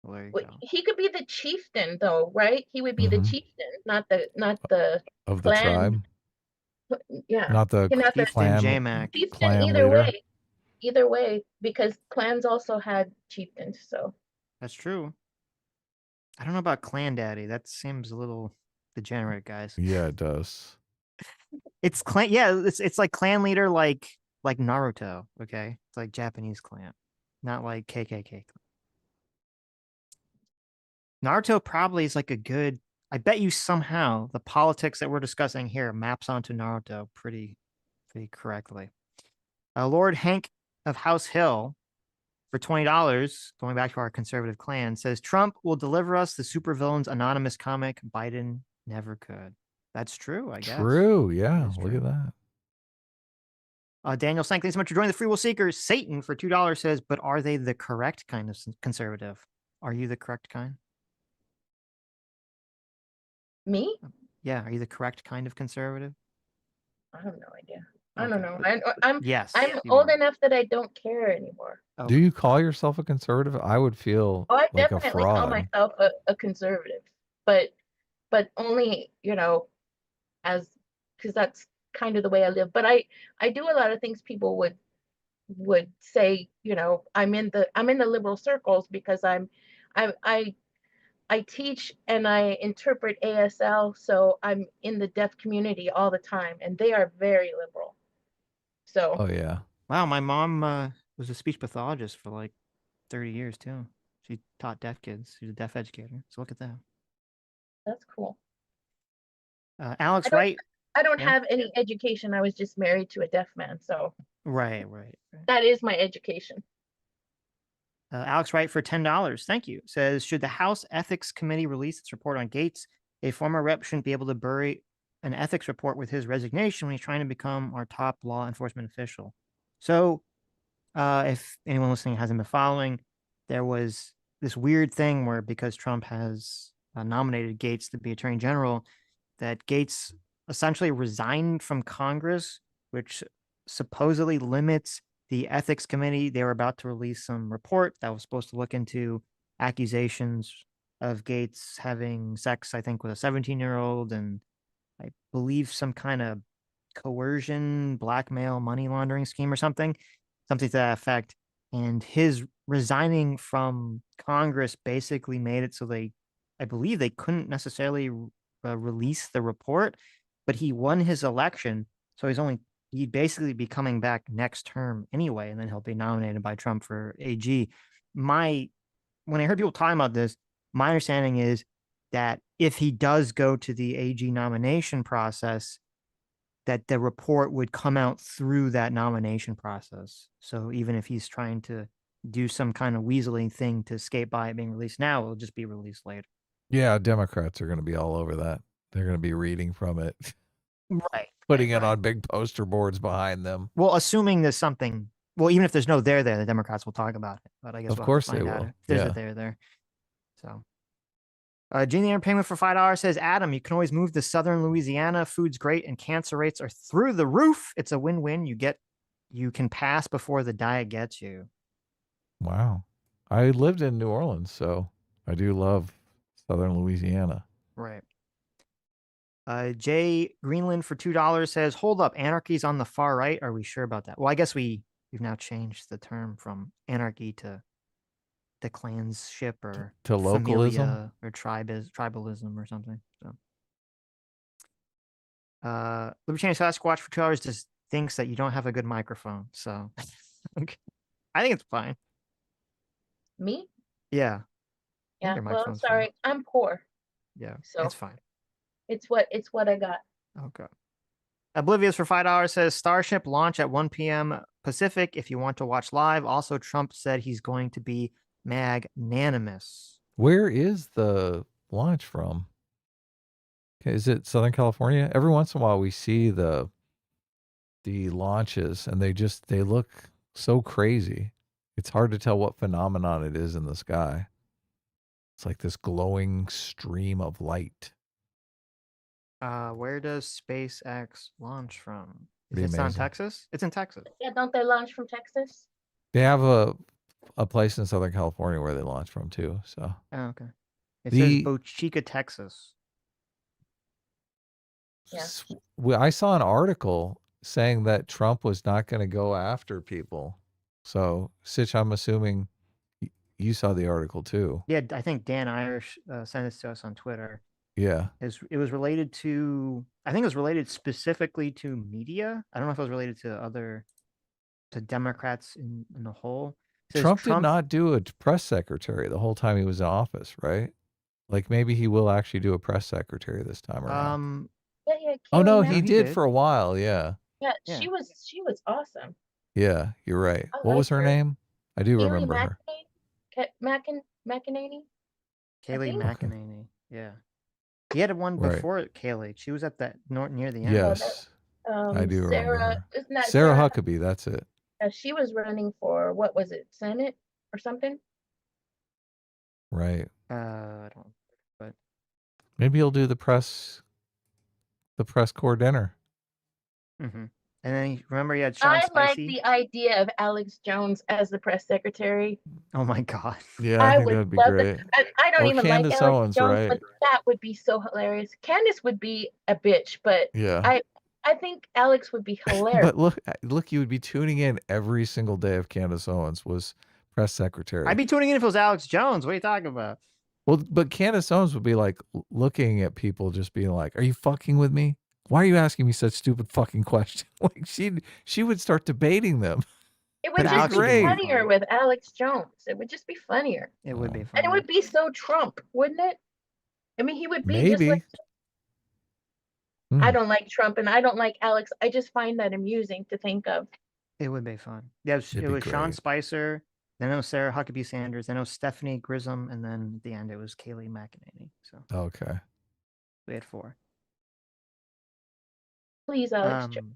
Well, there you go. He could be the chieftain, though, right? He would be the Hmm. chieftain, not the Of the clan. tribe, Yeah, not he the can have the Chieftain J Mac. chieftain clan leader. either way, because clans also had chieftains. So That's true. I don't know about Clan Daddy. That seems a little degenerate, guys. Yeah, it does. It's clan. Yeah, it's like clan leader, like Naruto. Okay, it's like Japanese clan, not like KKK. Naruto probably is like a good. I bet you somehow the politics that we're discussing here maps onto Naruto pretty correctly. Lord Hank of House Hill for $20, going back to our conservative clan, says Trump will deliver us the supervillains anonymous comic Biden never could. That's true, I guess. True. That Yeah. is Look true. at that. Daniel Sank, thanks so much for joining the Free Will Seekers. Satan for $2 says, but are they the correct kind of conservative? Are you the correct kind? me, Yeah, are you the correct kind of conservative? I have no idea. I don't Okay. know. I'm Yes, you old are. enough that I don't care anymore. Do Okay. you call yourself a conservative? I would feel Oh, I like a definitely call fraud. myself a conservative, but only, as because that's kind of the way I live. But I do a lot of things people would say, I'm in the liberal circles because I I teach and I interpret ASL, so I'm in the deaf community all the time, and they are very liberal. So Oh yeah. Wow, my mom was a speech pathologist for like 30 years too. She taught deaf kids. She's a deaf educator. So look at that. that's cool. I Alex don't Wright. I don't Yeah. have any education. I was just married to a deaf man, so Right. that is my education. Alex Wright for $10. Thank you. Says, should the House Ethics Committee release its report on Gates? A former rep shouldn't be able to bury an ethics report with his resignation when he's trying to become our top law enforcement official. So, if anyone listening hasn't been following, there was this weird thing where because Trump has nominated Gates to be Attorney General, that Gates essentially resigned from Congress, which supposedly limits the ethics committee. They were about to release some report that was supposed to look into accusations of Gates having sex, I think, with a 17-year-old, and I believe some kind of coercion, blackmail, money laundering scheme or something to that effect. And his resigning from Congress basically made it so I believe they couldn't necessarily release the report, but he won his election. So he'd basically be coming back next term anyway, and then he'll be nominated by Trump for AG. When I heard people talking about this, my understanding is that if he does go to the AG nomination process, that the report would come out through that nomination process. So even if he's trying to do some kind of weaseling thing to escape by it being released now, it'll just be released later. Yeah, Democrats are going to be all over that. They're going to be reading from it, Right. putting it on big poster boards behind them. Well, assuming there's something Well, even if there's no there there, the Democrats will talk about it. But I guess Of we'll have to course they find out will. if there's a Yeah. there there. So, Genie Entertainment for $5 says, Adam, you can always move to Southern Louisiana. Food's great and cancer rates are through the roof. It's a win-win. You can pass before the diet gets you. Wow. I lived in New Orleans, so I do love Southern Louisiana. Right. Jay Greenland for $2 says, hold up, anarchy's on the far right. Are we sure about that? Well, I guess we've now changed the term from anarchy to clanship or To localism? familia or tribalism or something. So Libertarian Sasquatch for $2 just thinks that you don't have a good microphone. So I think it's fine. Me? Yeah. I think Yeah. your Well, microphone's fine. sorry, I'm poor, Yeah. so It's fine. it's what I got. Okay. Oblivious for $5 says Starship launch at 1 p.m. Pacific if you want to watch live. Also, Trump said he's going to be magnanimous. Where is the launch from? Okay, is it Southern California? Every once in a while we see the launches and they look so crazy. It's hard to tell what phenomenon it is in the sky. It's like this glowing stream of light. Where does SpaceX launch from? Pretty It's not in amazing. Texas? It's in Texas. Yeah, don't they launch from Texas? They have a place in Southern California where they launch from too. So Oh, okay. It says the Bochica, Texas. Yeah. I saw an article saying that Trump was not going to go after people. So, Sitch, I'm assuming you saw the article too. Yeah, I think Dan Irish sent this to us on Twitter. Yeah. It was related to, I think it was related specifically to media. I don't know if it was related to Democrats in the whole. It says Trump did not do a press secretary the whole time he was in office, right? Like maybe he will actually do a press secretary this time around. Yeah, Oh no, Kayleigh he he did did. for a while. Yeah. Yeah, Yeah. she was awesome. Yeah, you're right. I What was liked her her. name? I do Kayleigh remember her. McEnany? Kayleigh think. Okay. McEnany. Yeah. He had one Right. before Kayleigh. She was at that near the end. Yes. I do remember Sarah, her. isn't that Sarah Huckabee, that's it. she was running for, what was it, Senate or something? Right. I don't. But Maybe he'll do the press corps dinner. mm-hmm. And then remember you had Sean I like Spicy. the idea of Alex Jones as the press secretary. Oh my god. Yeah, I think would that'd be love great. I don't Or even Candace like Alex Owens, Jones, right? but that would be so hilarious. Candace would be a bitch, but Yeah. I think Alex would be hilarious. But look, you would be tuning in every single day if Candace Owens was press secretary. I'd be tuning in if it was Alex Jones. What are you talking about? Well, but Candace Owens would be like looking at people, just being like, "Are you fucking with me? Why are you asking me such stupid fucking questions?" Like she would start debating them. It would But just Alex be would be more funnier fun. with Alex Jones. It would just be funnier. It would be And funny. it would be so Trump, wouldn't it? I mean, he would be just Maybe. like, I don't like Trump and I don't like Alex. I just find that amusing to think of. It would be fun. Yeah, It'd it be was Sean great. Spicer, then it was Sarah Huckabee Sanders, then it was Stephanie Grissom, and then at the end it was Kayleigh McEnany. So Okay. we had 4. Please, Alex Jones.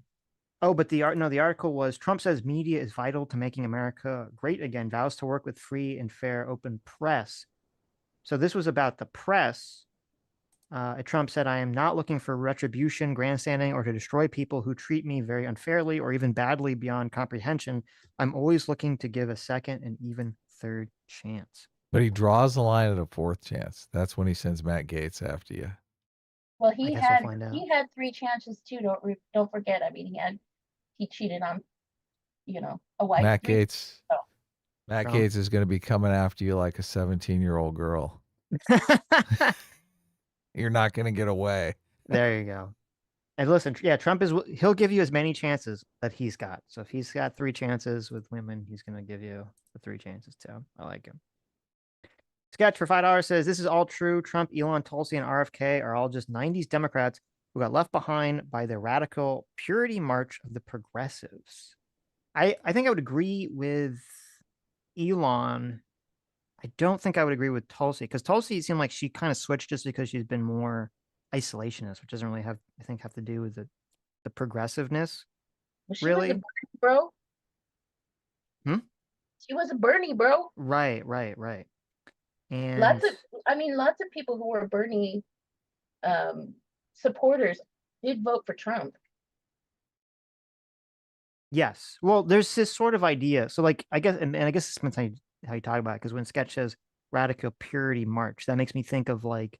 Oh, but the article was Trump says media is vital to making America great again, vows to work with free and fair open press. So this was about the press. Trump said, I am not looking for retribution, grandstanding, or to destroy people who treat me very unfairly or even badly beyond comprehension. I'm always looking to give a second and even third chance. But he draws the line at a 4th chance. That's when he sends Matt Gaetz after you. Well, I guess we'll find out. he had 3 chances too. Don't forget. I mean, he cheated on, a wife. Matt Gaetz. Oh. Matt Gaetz is going to be coming after you like a 17-year-old girl. You're not going to get away. There you go. And listen, yeah, Trump he'll give you as many chances that he's got. So if he's got 3 chances with women, he's going to give you the 3 chances too. I like him. Sketch for $5 says, this is all true. Trump, Elon, Tulsi, and RFK are all just 90s Democrats who got left behind by the radical purity march of the progressives. I think I would agree with Elon. I don't think I would agree with Tulsi, because Tulsi seemed like she kind of switched just because she's been more isolationist, which doesn't really have to do with the progressiveness. Was she really? was a bro? Hmm? She was a Bernie, bro. Right, right, right. Lots And of, lots of people who were Bernie um, supporters did vote for Trump. yes, well, there's this sort of idea. So, like, I guess, and I guess this depends how you talk about it. Because when Sketch says radical purity march, that makes me think of like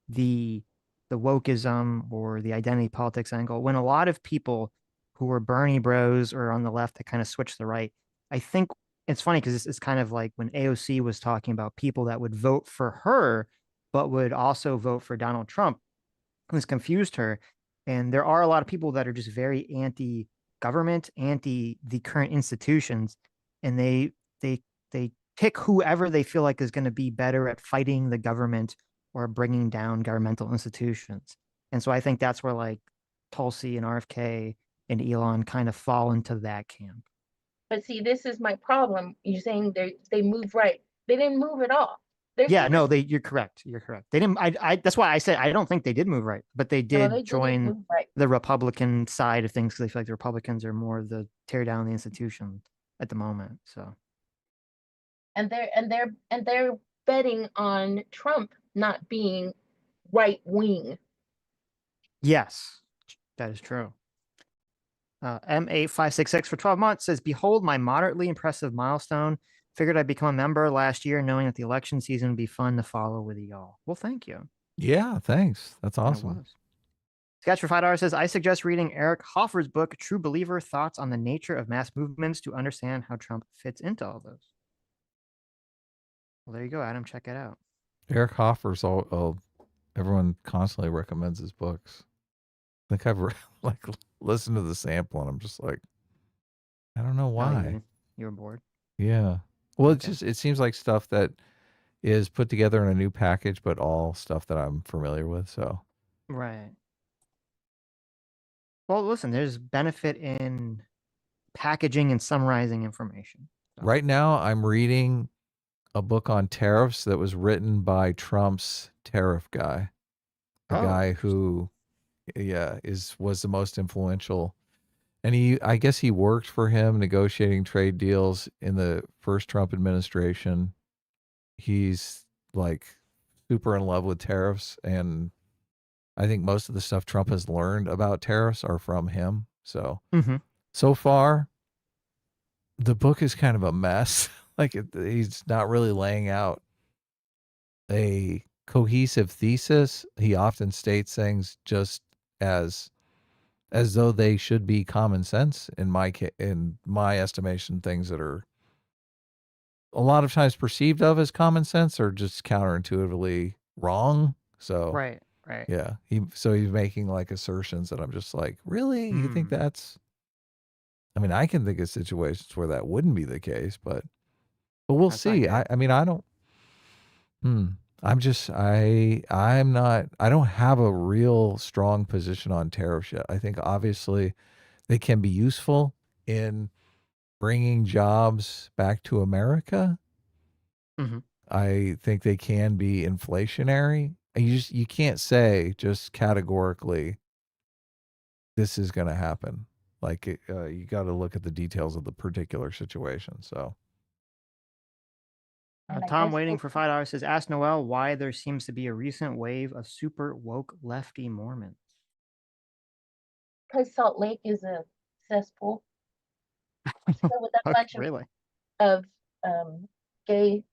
the the wokeism or the identity politics angle. When a lot of people who were Bernie bros or on the left that kind of switched to the right, I think it's funny because it's kind of like when AOC was talking about people that would vote for her, but would also vote for Donald Trump. This confused her. And there are a lot of people that are just very anti government, anti the current institutions, and they they pick whoever they feel like is going to be better at fighting the government or bringing down governmental institutions. And so I think that's where like Tulsi and RFK and Elon kind of fall into that camp. But see, this is my problem. You're saying they move right. They didn't move at all. They're Yeah, super. no, you're correct. You're correct. They didn't that's why I said I don't think they did move right, but they No, did they didn't join move right. the Republican side of things because they feel like the Republicans are more the tear down the institution at the moment. So And they're betting on Trump not being right wing. yes, that is true. M8566 for 12 months says, Behold my moderately impressive milestone. Figured I'd become a member last year, knowing that the election season would be fun to follow with y'all. Well, thank you. Yeah, thanks. That's And it awesome. was. Sketch for $5 says, I suggest reading Eric Hoffer's book, True Believer Thoughts on the Nature of Mass Movements to understand how Trump fits into all those. Well, there you go, Adam. Check it out. Eric Hoffer's everyone constantly recommends his books. I think I've like listened to the sample and I'm just like, I don't know Oh, why. you were bored. Yeah. Well, Okay. it seems like stuff that is put together in a new package, but all stuff that I'm familiar with. So Right. Well, listen, there's benefit in packaging and summarizing information. So. right now I'm reading a book on tariffs that was written by Trump's tariff guy, the Oh, guy who, yeah, was the most influential. And I guess he worked for him negotiating trade deals in the first Trump administration. He's like super in love with tariffs. And I think most of the stuff Trump has learned about tariffs are from him. So, mm-hmm. so far, the book is kind of a mess. He's not really laying out a cohesive thesis. He often states things just as though they should be common sense in my estimation. Things that are a lot of times perceived of as common sense are just counterintuitively wrong. So Right, right. yeah, he's making like assertions that I'm just like, really? You think Mm, that's? I mean, I can think of situations where that wouldn't be the case, but we'll that's not see. good. I mean, I don't. Hmm. I'm not. I don't have a real strong position on tariffs yet. I think obviously they can be useful in bringing jobs back to America. Mm-hmm. I think they can be inflationary. And you can't say just categorically this is going to happen. You got to look at the details of the particular situation. So And I Tom guess waiting for $5 says, Ask Noel why there seems to be a recent wave of super woke lefty Mormons. because Salt Lake is a cesspool, it's filled with a Okay, bunch really? of gay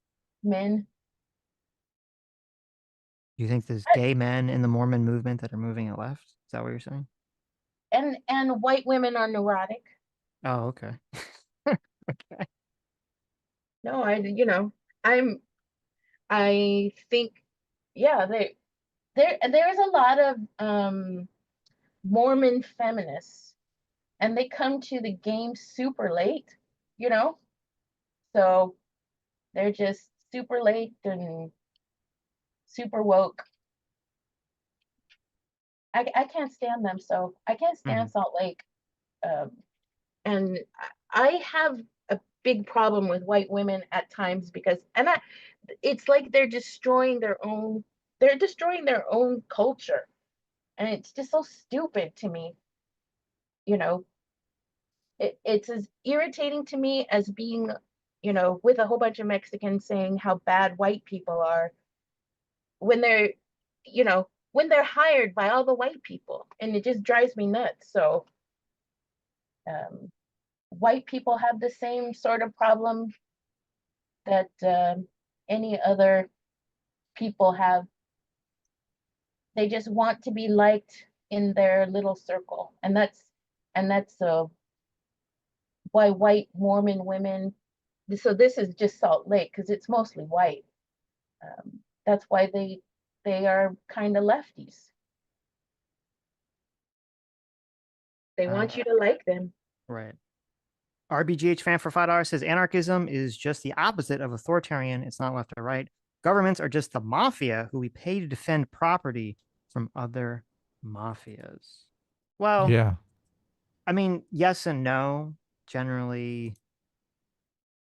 men You think there's gay men in the Mormon movement that are moving it left? Is that what you're saying? and white women are neurotic. Oh, okay. Okay. No, I'm I think, yeah, there is a lot of Mormon feminists, and they come to the game super late, you know, so they're just super late and super woke. I can't stand them, so I can't Mm-hmm. stand Salt Lake. Um, and I have a big problem with white women at times because, it's like they're destroying their own culture, and it's just so stupid to me, you know. It's as irritating to me as being, with a whole bunch of Mexicans saying how bad white people are when they're hired by all the white people, and it just drives me nuts. So um, white people have the same sort of problem that any other people have. They just want to be liked in their little circle, and that's why white Mormon women. So this is just Salt Lake because it's mostly white. That's why they are kind of lefties. They want you to like them. Right. RBGH fan for $5 says anarchism is just the opposite of authoritarian. It's not left or right. Governments are just the mafia who we pay to defend property from other mafias. Well, Yeah. I mean, yes and no. Generally,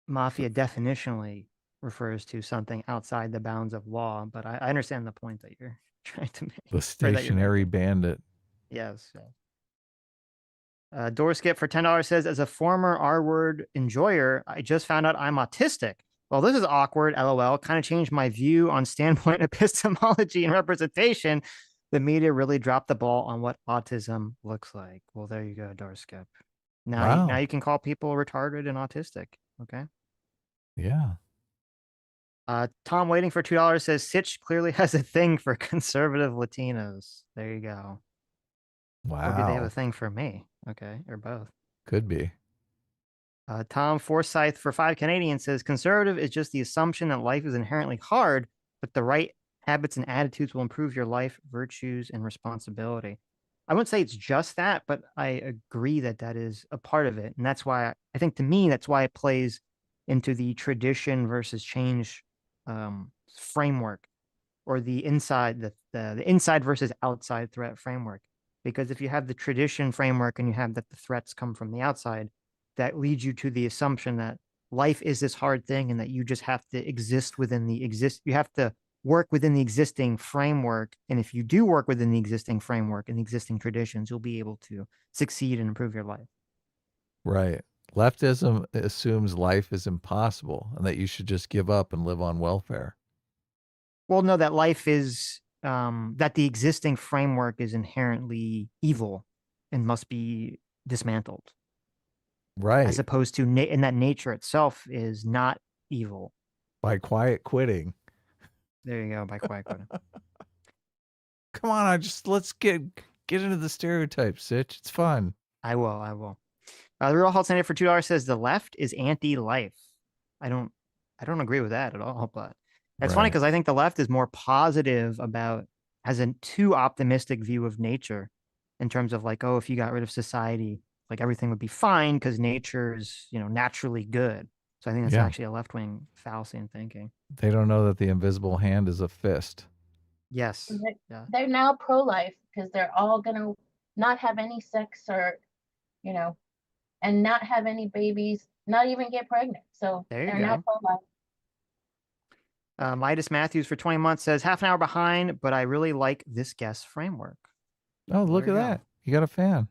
mafia definitionally refers to something outside the bounds of law, but I understand the point that you're trying to make. The Or that you're stationary making. bandit. Yes. Doorskip for $10 says, as a former R word enjoyer, I just found out I'm autistic. Well, this is awkward. LOL. Kind of changed my view on standpoint epistemology and representation. The media really dropped the ball on what autism looks like. Well, there you go, Doorskip. Now Wow. you can call people retarded and autistic. Okay. Yeah. Tom waiting for $2 says Sitch clearly has a thing for conservative Latinos. There you go. Or do they have a Wow. thing for me? Okay, or both. Could be. Tom Forsyth for 5 Canadian says conservative is just the assumption that life is inherently hard, but the right habits and attitudes will improve your life, virtues, and responsibility. I wouldn't say it's just that, but I agree that that is a part of it. And that's why I think to me, that's why it plays into the tradition versus change framework, or the inside versus outside threat framework. Because if you have the tradition framework and you have that the threats come from the outside, that leads you to the assumption that life is this hard thing and that you just have to exist within you have to work within the existing framework. And if you do work within the existing framework and the existing traditions, you'll be able to succeed and improve your life. Right. Leftism assumes life is impossible and that you should just give up and live on welfare. Well, no, that life is that the existing framework is inherently evil and must be dismantled, as Right. opposed to and that nature itself is not evil. By quiet quitting. There you go, by quiet quitting. Come on, let's get into the stereotypes, Sitch. It's fun. I will. The Real Halt Senator for $2 says the left is anti-life. I don't agree with that at all, but it's funny Right. because I think the left is more positive about, has a too optimistic view of nature in terms of like, oh, if you got rid of society, like everything would be fine because nature is, naturally good. So I think that's Yeah. actually a left-wing fallacy in thinking. They don't know that the invisible hand is a fist. Yes. Yeah. They're now pro-life because they're all gonna not have any sex, or and not have any babies, not even get pregnant. So There you they're now go. pro-life. Midas Matthews for 20 months says half an hour behind, but I really like this guest framework. Oh, look There at you go. that. You got a fan.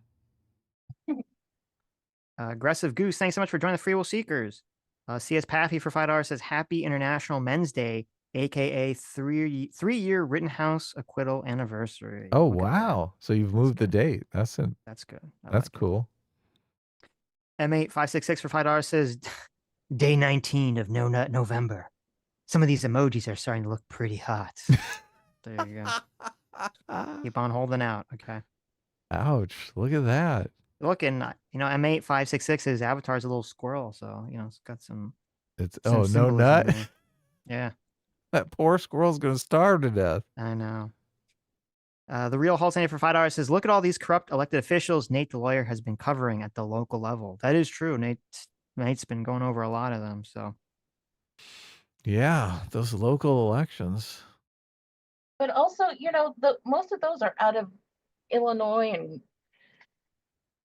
Aggressive Goose, thanks so much for joining the Free Will Seekers. CS Paffy for $5 says Happy International Men's Day, aka 3-year Rittenhouse acquittal anniversary. Oh, Look at that. wow. So you've moved the date. That's That's good. I that's like cool. it. M8566 for $5 says Day 19 of No Nut November. Some of these emojis are starting to look pretty hot. There you go. Keep on holding out. Okay. Ouch. Look at that. Looking, M8566's avatar is a little squirrel, so it's got some No symbolism nut. there. Yeah, That poor squirrel's gonna starve to death. I know. The Real Halt Senator for $5 says, look at all these corrupt elected officials Nate the lawyer has been covering at the local level. That is true. Nate's been going over a lot of them. So Yeah, those local elections. But also, the most of those are out of Illinois and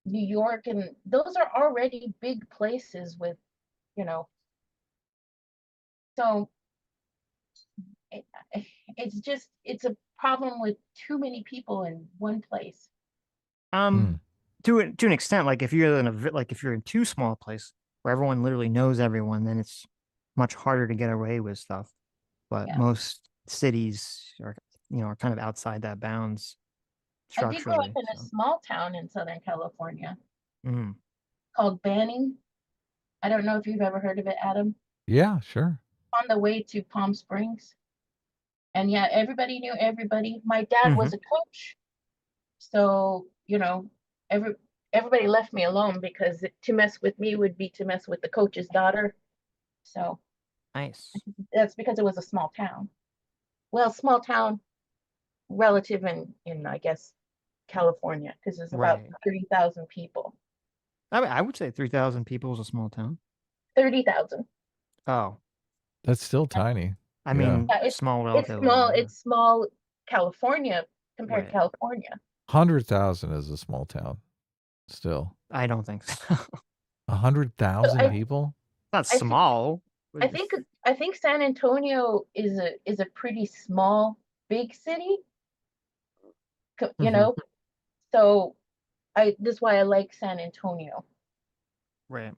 New York, and those are already big places with, so it, it's a problem with too many people in one place. Hmm. to an extent, like if you're in like if you're in too small a place where everyone literally knows everyone, then it's much harder to get away with stuff. But Yeah. most cities are, are kind of outside that bounds I did grow up structurally. in a So, small town in Southern California mm. called Banning. I don't know if you've ever heard of it, Adam. Yeah, sure. On the way to Palm Springs. And yeah, everybody knew everybody. My dad Hmm. was a coach. So, every everybody left me alone because to mess with me would be to mess with the coach's daughter. So Nice. that's because it was a small town. Well, small town relative in I guess California because there's about Right. 30,000 people. I mean, I would say 3,000 people is a small town. 30,000. Oh, That's still tiny. I Yeah. mean, Yeah, small it's relatively. small. Yeah. It's small California compared to Right. California. 100,000 is a small town still. I don't think so. So 100,000 people? Not I think small. I think I think San Antonio is a pretty small big city, you Mhm. know. So I this is why I like San Antonio. Right.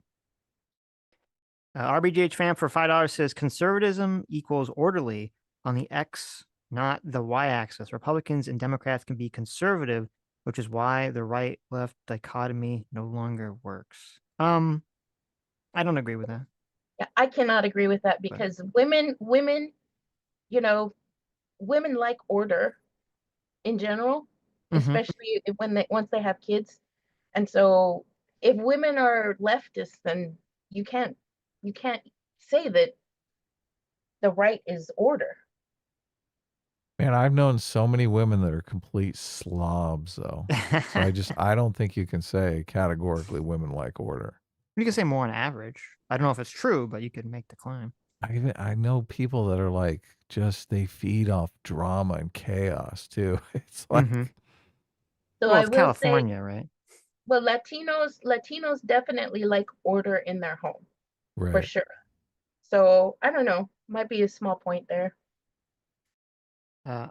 RBGH fan for $5 says conservatism equals orderly on the X, not the Y axis. Republicans and Democrats can be conservative, which is why the right left dichotomy no longer works. I don't agree with that. Yeah, I cannot agree with that But because you know, women like order in general, hmm. especially when they once they have kids. And so if women are leftists, then you can't you can't say that the right is order. Man, I've known so many women that are complete slobs though. So I don't think you can say categorically women like order. You can say more on average. I don't know if it's true, but you could make the claim. I know people that are like just they feed off drama and chaos too. It's Hmm. like So Well, I it's will say, California, right? well, Latinos definitely like order in their home for right. sure. So I don't know, might be a small point there. Uh,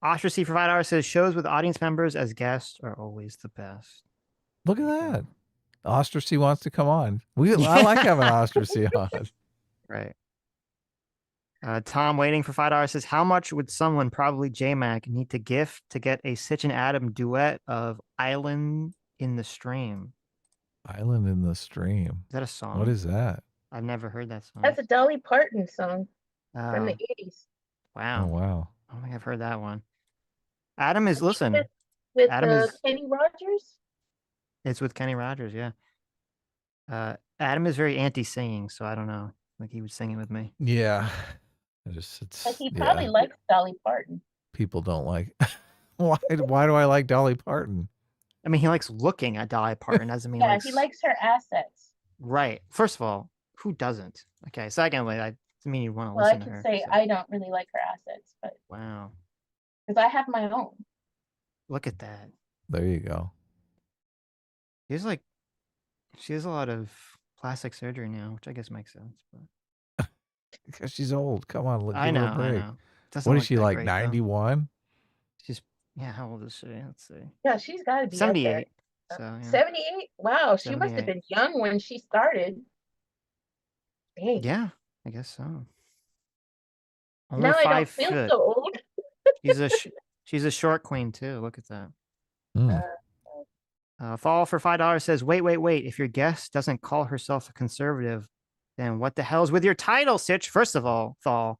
Ostracy for $5 says shows with audience members as guests are always the best. Look at For that. sure. Ostracy wants to come on. I like having Yeah. Ostracy on. Right. Tom waiting for $5 says, how much would someone, probably JMac, need to gift to get a Sitch and Adam duet of Island in the Stream? Island in the Stream. Is that a What song? is that? I've never heard that song. That's a Dolly Parton song from the Oh, 80s. Oh wow. wow. I don't think I've heard that one. Adam I is, think listen, with Adam is, Kenny Rogers. it's with Kenny Rogers, yeah. Adam is very anti-singing, so I don't know. Like he would sing it with me. Yeah. But It's he yeah. probably likes Dolly Parton. People don't like why do I like Dolly Parton? I mean, he likes looking at Dolly Parton, doesn't mean Yeah, like, he likes her assets. right. First of all, who doesn't? Okay. Secondly, I mean you want to Well, I listen to can her. say So I don't really like her assets, but wow. because I have my own. Look at that. There you go. She's like she has a lot of plastic surgery now, which I guess makes sense. But Because she's old. Come on, I give her a know, I break. know. Doesn't What is look she that like, great though. 91? She's yeah, how old is she? Let's see. Yeah, she's got to be up there. 78. So yeah. 78? Wow, she must have 78. been young when she started. Dang. Yeah, I guess so. Only Now I don't five feel foot. so old. She's a she's a short queen too. Look at that. Hmm. Uh, Fall for $5 says, wait, wait, wait. If your guest doesn't call herself a conservative, then what the hell's with your title, Sitch? First of all, Thal,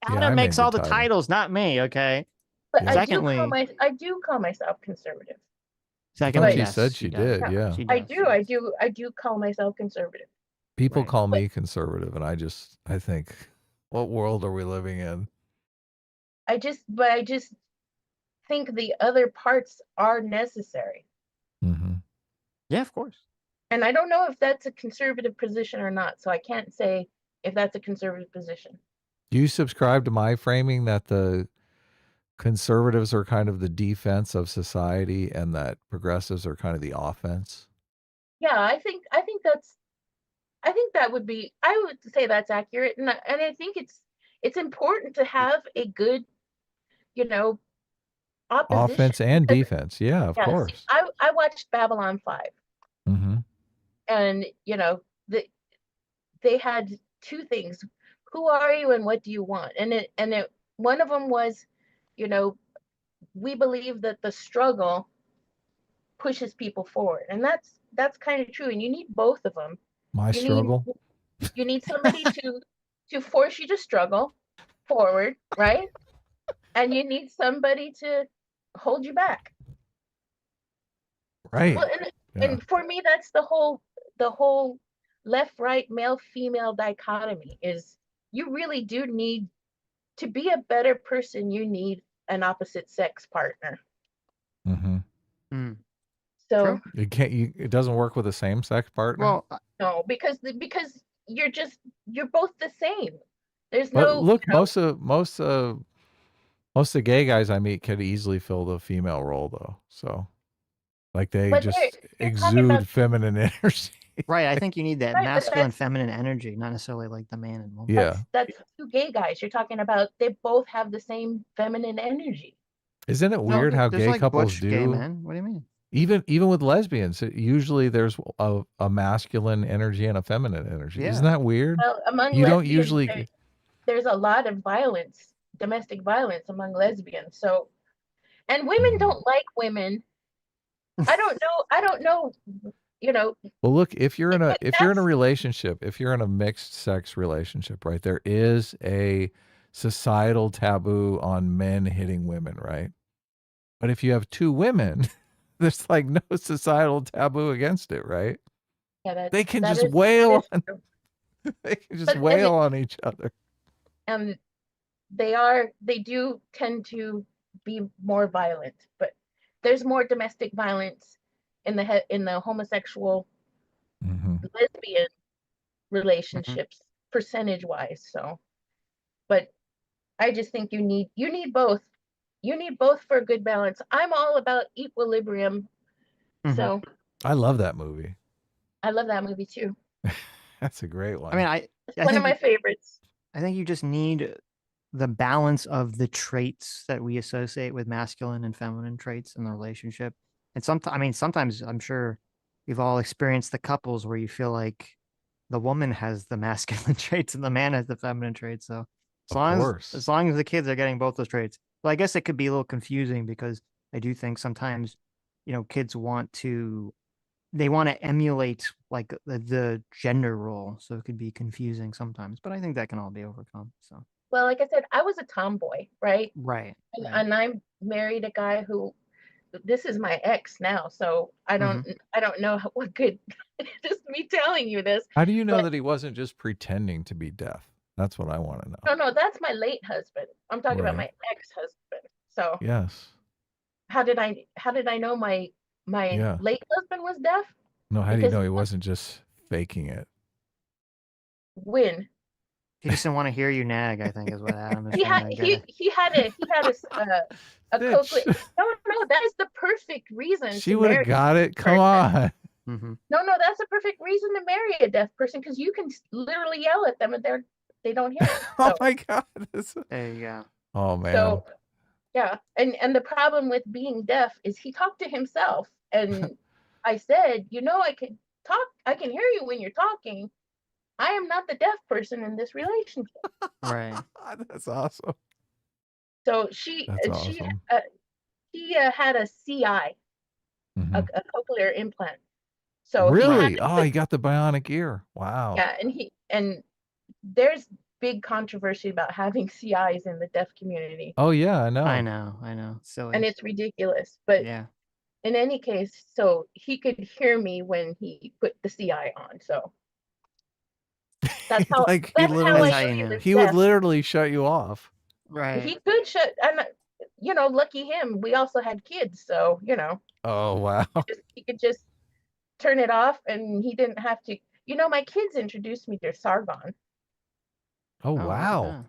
Yeah, Adam I makes made the all the title. titles, not me. Okay. but Yeah. Secondly, I do call myself conservative. I thought But she yes, said she she does. did. Yeah. She I does. do, I do, I do call myself conservative. People Right. call me conservative, and I think, what world are we living in? But I just think the other parts are necessary. Mm-hmm. Yeah, of course. And I don't know if that's a conservative position or not. So I can't say if that's a conservative position. Do you subscribe to my framing that the conservatives are kind of the defense of society and that progressives are kind of the offense? Yeah, I think that would be I would say that's accurate. And I think it's important to have a good, you know, opposition. Offense and defense. Yeah, of Yeah, see, course. I watched Babylon 5, Mm-hmm. and they had two things: who are you and what do you want? And one of them was, you know, we believe that the struggle pushes people forward, and that's kind of true. And you need both of them. My You need struggle. you need somebody to force you to struggle forward, right? And you need somebody to hold you back. Right. Well, Yeah. and for me, that's the whole left, right, male, female dichotomy is you really do need to be a better person. You need an opposite sex partner. Mm-hmm. Mm, So true. It doesn't work with a same sex partner. Well, no, because you're both the same. There's But no, look, most of the gay guys I meet could easily fill the female role though. So like they but they're just you're talking about exude feminine energy. right. I think you need that right, but masculine, feminine energy, not necessarily like the man and woman. Yeah. that's two gay guys. You're talking about they both have the same feminine energy. Isn't it No, weird how there's gay like couples butch gay do? men. What do you mean? Even with lesbians, usually there's a masculine energy and a feminine energy. Isn't Yeah. that weird? Well, among You don't lesbians, usually. there's a lot of violence, domestic violence among lesbians. So, and women Mhm. don't like women. I don't know, you know, Well, look, if you're in a that's relationship, if you're in a mixed sex relationship, right, there is a societal taboo on men hitting women, right? But if you have two women, there's like no societal taboo against it, right? yeah, They can that just is that wail is on true. they can just But and wail on each other. and they do tend to be more violent, but there's more domestic violence in the homosexual Hmm. lesbian Mhm. relationships percentage wise. So, but I just think you need both. You need both for a good balance. I'm all about equilibrium. Mhm. So I love that movie. I love that movie too. That's a great I mean, one. It's I one of think my favorites. I think you just need the balance of the traits that we associate with masculine and feminine traits in the relationship. And sometimes, I mean, sometimes I'm sure we've all experienced the couples where you feel like the woman has the masculine traits and the man has the feminine traits. So Of course. as long as the kids are getting both those traits, well, I guess it could be a little confusing because I do think sometimes, kids they want to emulate like the gender role, so it could be confusing sometimes. But I think that can all be overcome. So Well, like I said, I was a tomboy, right? right, And, right. and I married a guy who this is my ex now, so I don't Hmm. I don't know what good just me telling you this, How do you know but that he wasn't just pretending to be deaf? That's what I want to know. no, that's my late husband. I'm talking about Right. my ex-husband. So Yes. how did I know my Yeah. late husband was deaf? No, how do you Because know he wasn't just faking it? when He just didn't want to hear you nag, I think is what Adam is he trying had to get he at. he had a cochlear. Sitch. No, that is the perfect reason She to would have marry got it. a Come person. on. Hmm. No, that's a perfect reason to marry a deaf person because you can literally yell at them and they don't hear it. Oh So my God. There you go. Oh man. so yeah, and the problem with being deaf is he talked to himself, and I said, I can talk, I can hear you when you're talking. I am not the deaf person in this relationship. Right. That's awesome. So That's awesome. he had a CI, Hmm. a cochlear implant. So he had Really? to Oh, put he got the bionic ear. Wow. yeah, and there's big controversy about having CIs in the deaf community, Oh yeah, I I know. know. I know. and Silly. it's ridiculous. But Yeah. in any case, so he could hear me when he put the CI on. So that's how Like that's how That's I how know you he know. was he would deaf. literally shut you off. Right. He could shut, and lucky him. We also had kids, so Oh wow. he could just turn it off, and he didn't have to. My kids introduced me to Sargon Oh Oh, look at wow. that.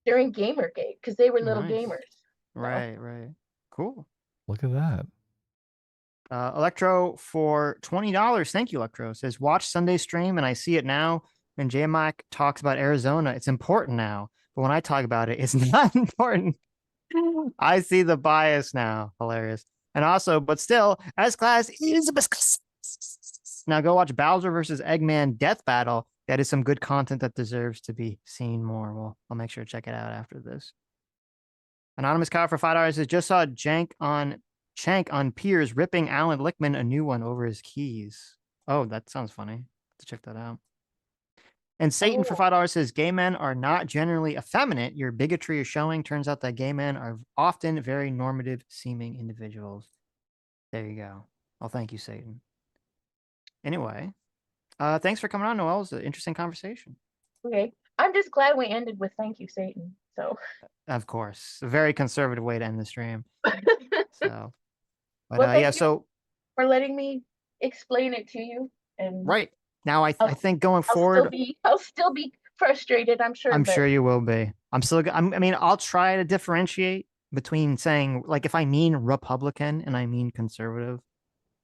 during Gamergate because they were little Nice. gamers. So Right. Right. Cool. Look at that. Electro for $20. Thank you, Electro. Says watch Sunday stream and I see it now. And JMac talks about Arizona. It's important now. But when I talk about it, it's not important. I see the bias now. Hilarious. And also, but still, S class is now go watch Bowser versus Eggman Death Battle. That is some good content that deserves to be seen more. Well, I'll make sure to check it out after this. Anonymous Kyle for $5 says just saw Chank on Piers ripping Alan Lickman a new one over his keys. Oh, that sounds funny. To check that out. And Satan for Oh, $5 says gay men are not generally effeminate. Your bigotry is showing. Turns out that gay men are often very normative seeming individuals. There you go. Well, thank you, Satan. Anyway, thanks for coming on, Noel. It was an interesting conversation. okay. I'm just glad we ended with thank you, Satan. So, Of course, a very conservative way to end the stream. So, but well, yeah, thank you so for letting me explain it to you. And right now, I I'll, think going I'll still forward, be frustrated, I'm sure, I'm but sure you will be. I mean, I'll try to differentiate between saying like if I mean Republican and I mean conservative,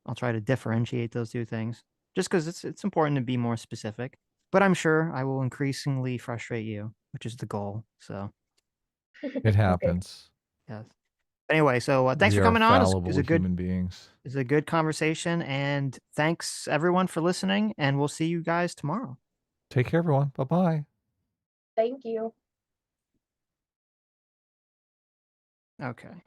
I'll try to differentiate those two things just because it's important to be more specific. But I'm sure I will increasingly frustrate you, which is the goal. So It okay. happens. yes. Anyway, so thanks We for are coming on. fallible human beings. It's a good conversation, and thanks everyone for listening. And we'll see you guys tomorrow. Take care, everyone. Bye bye. Thank you. Okay.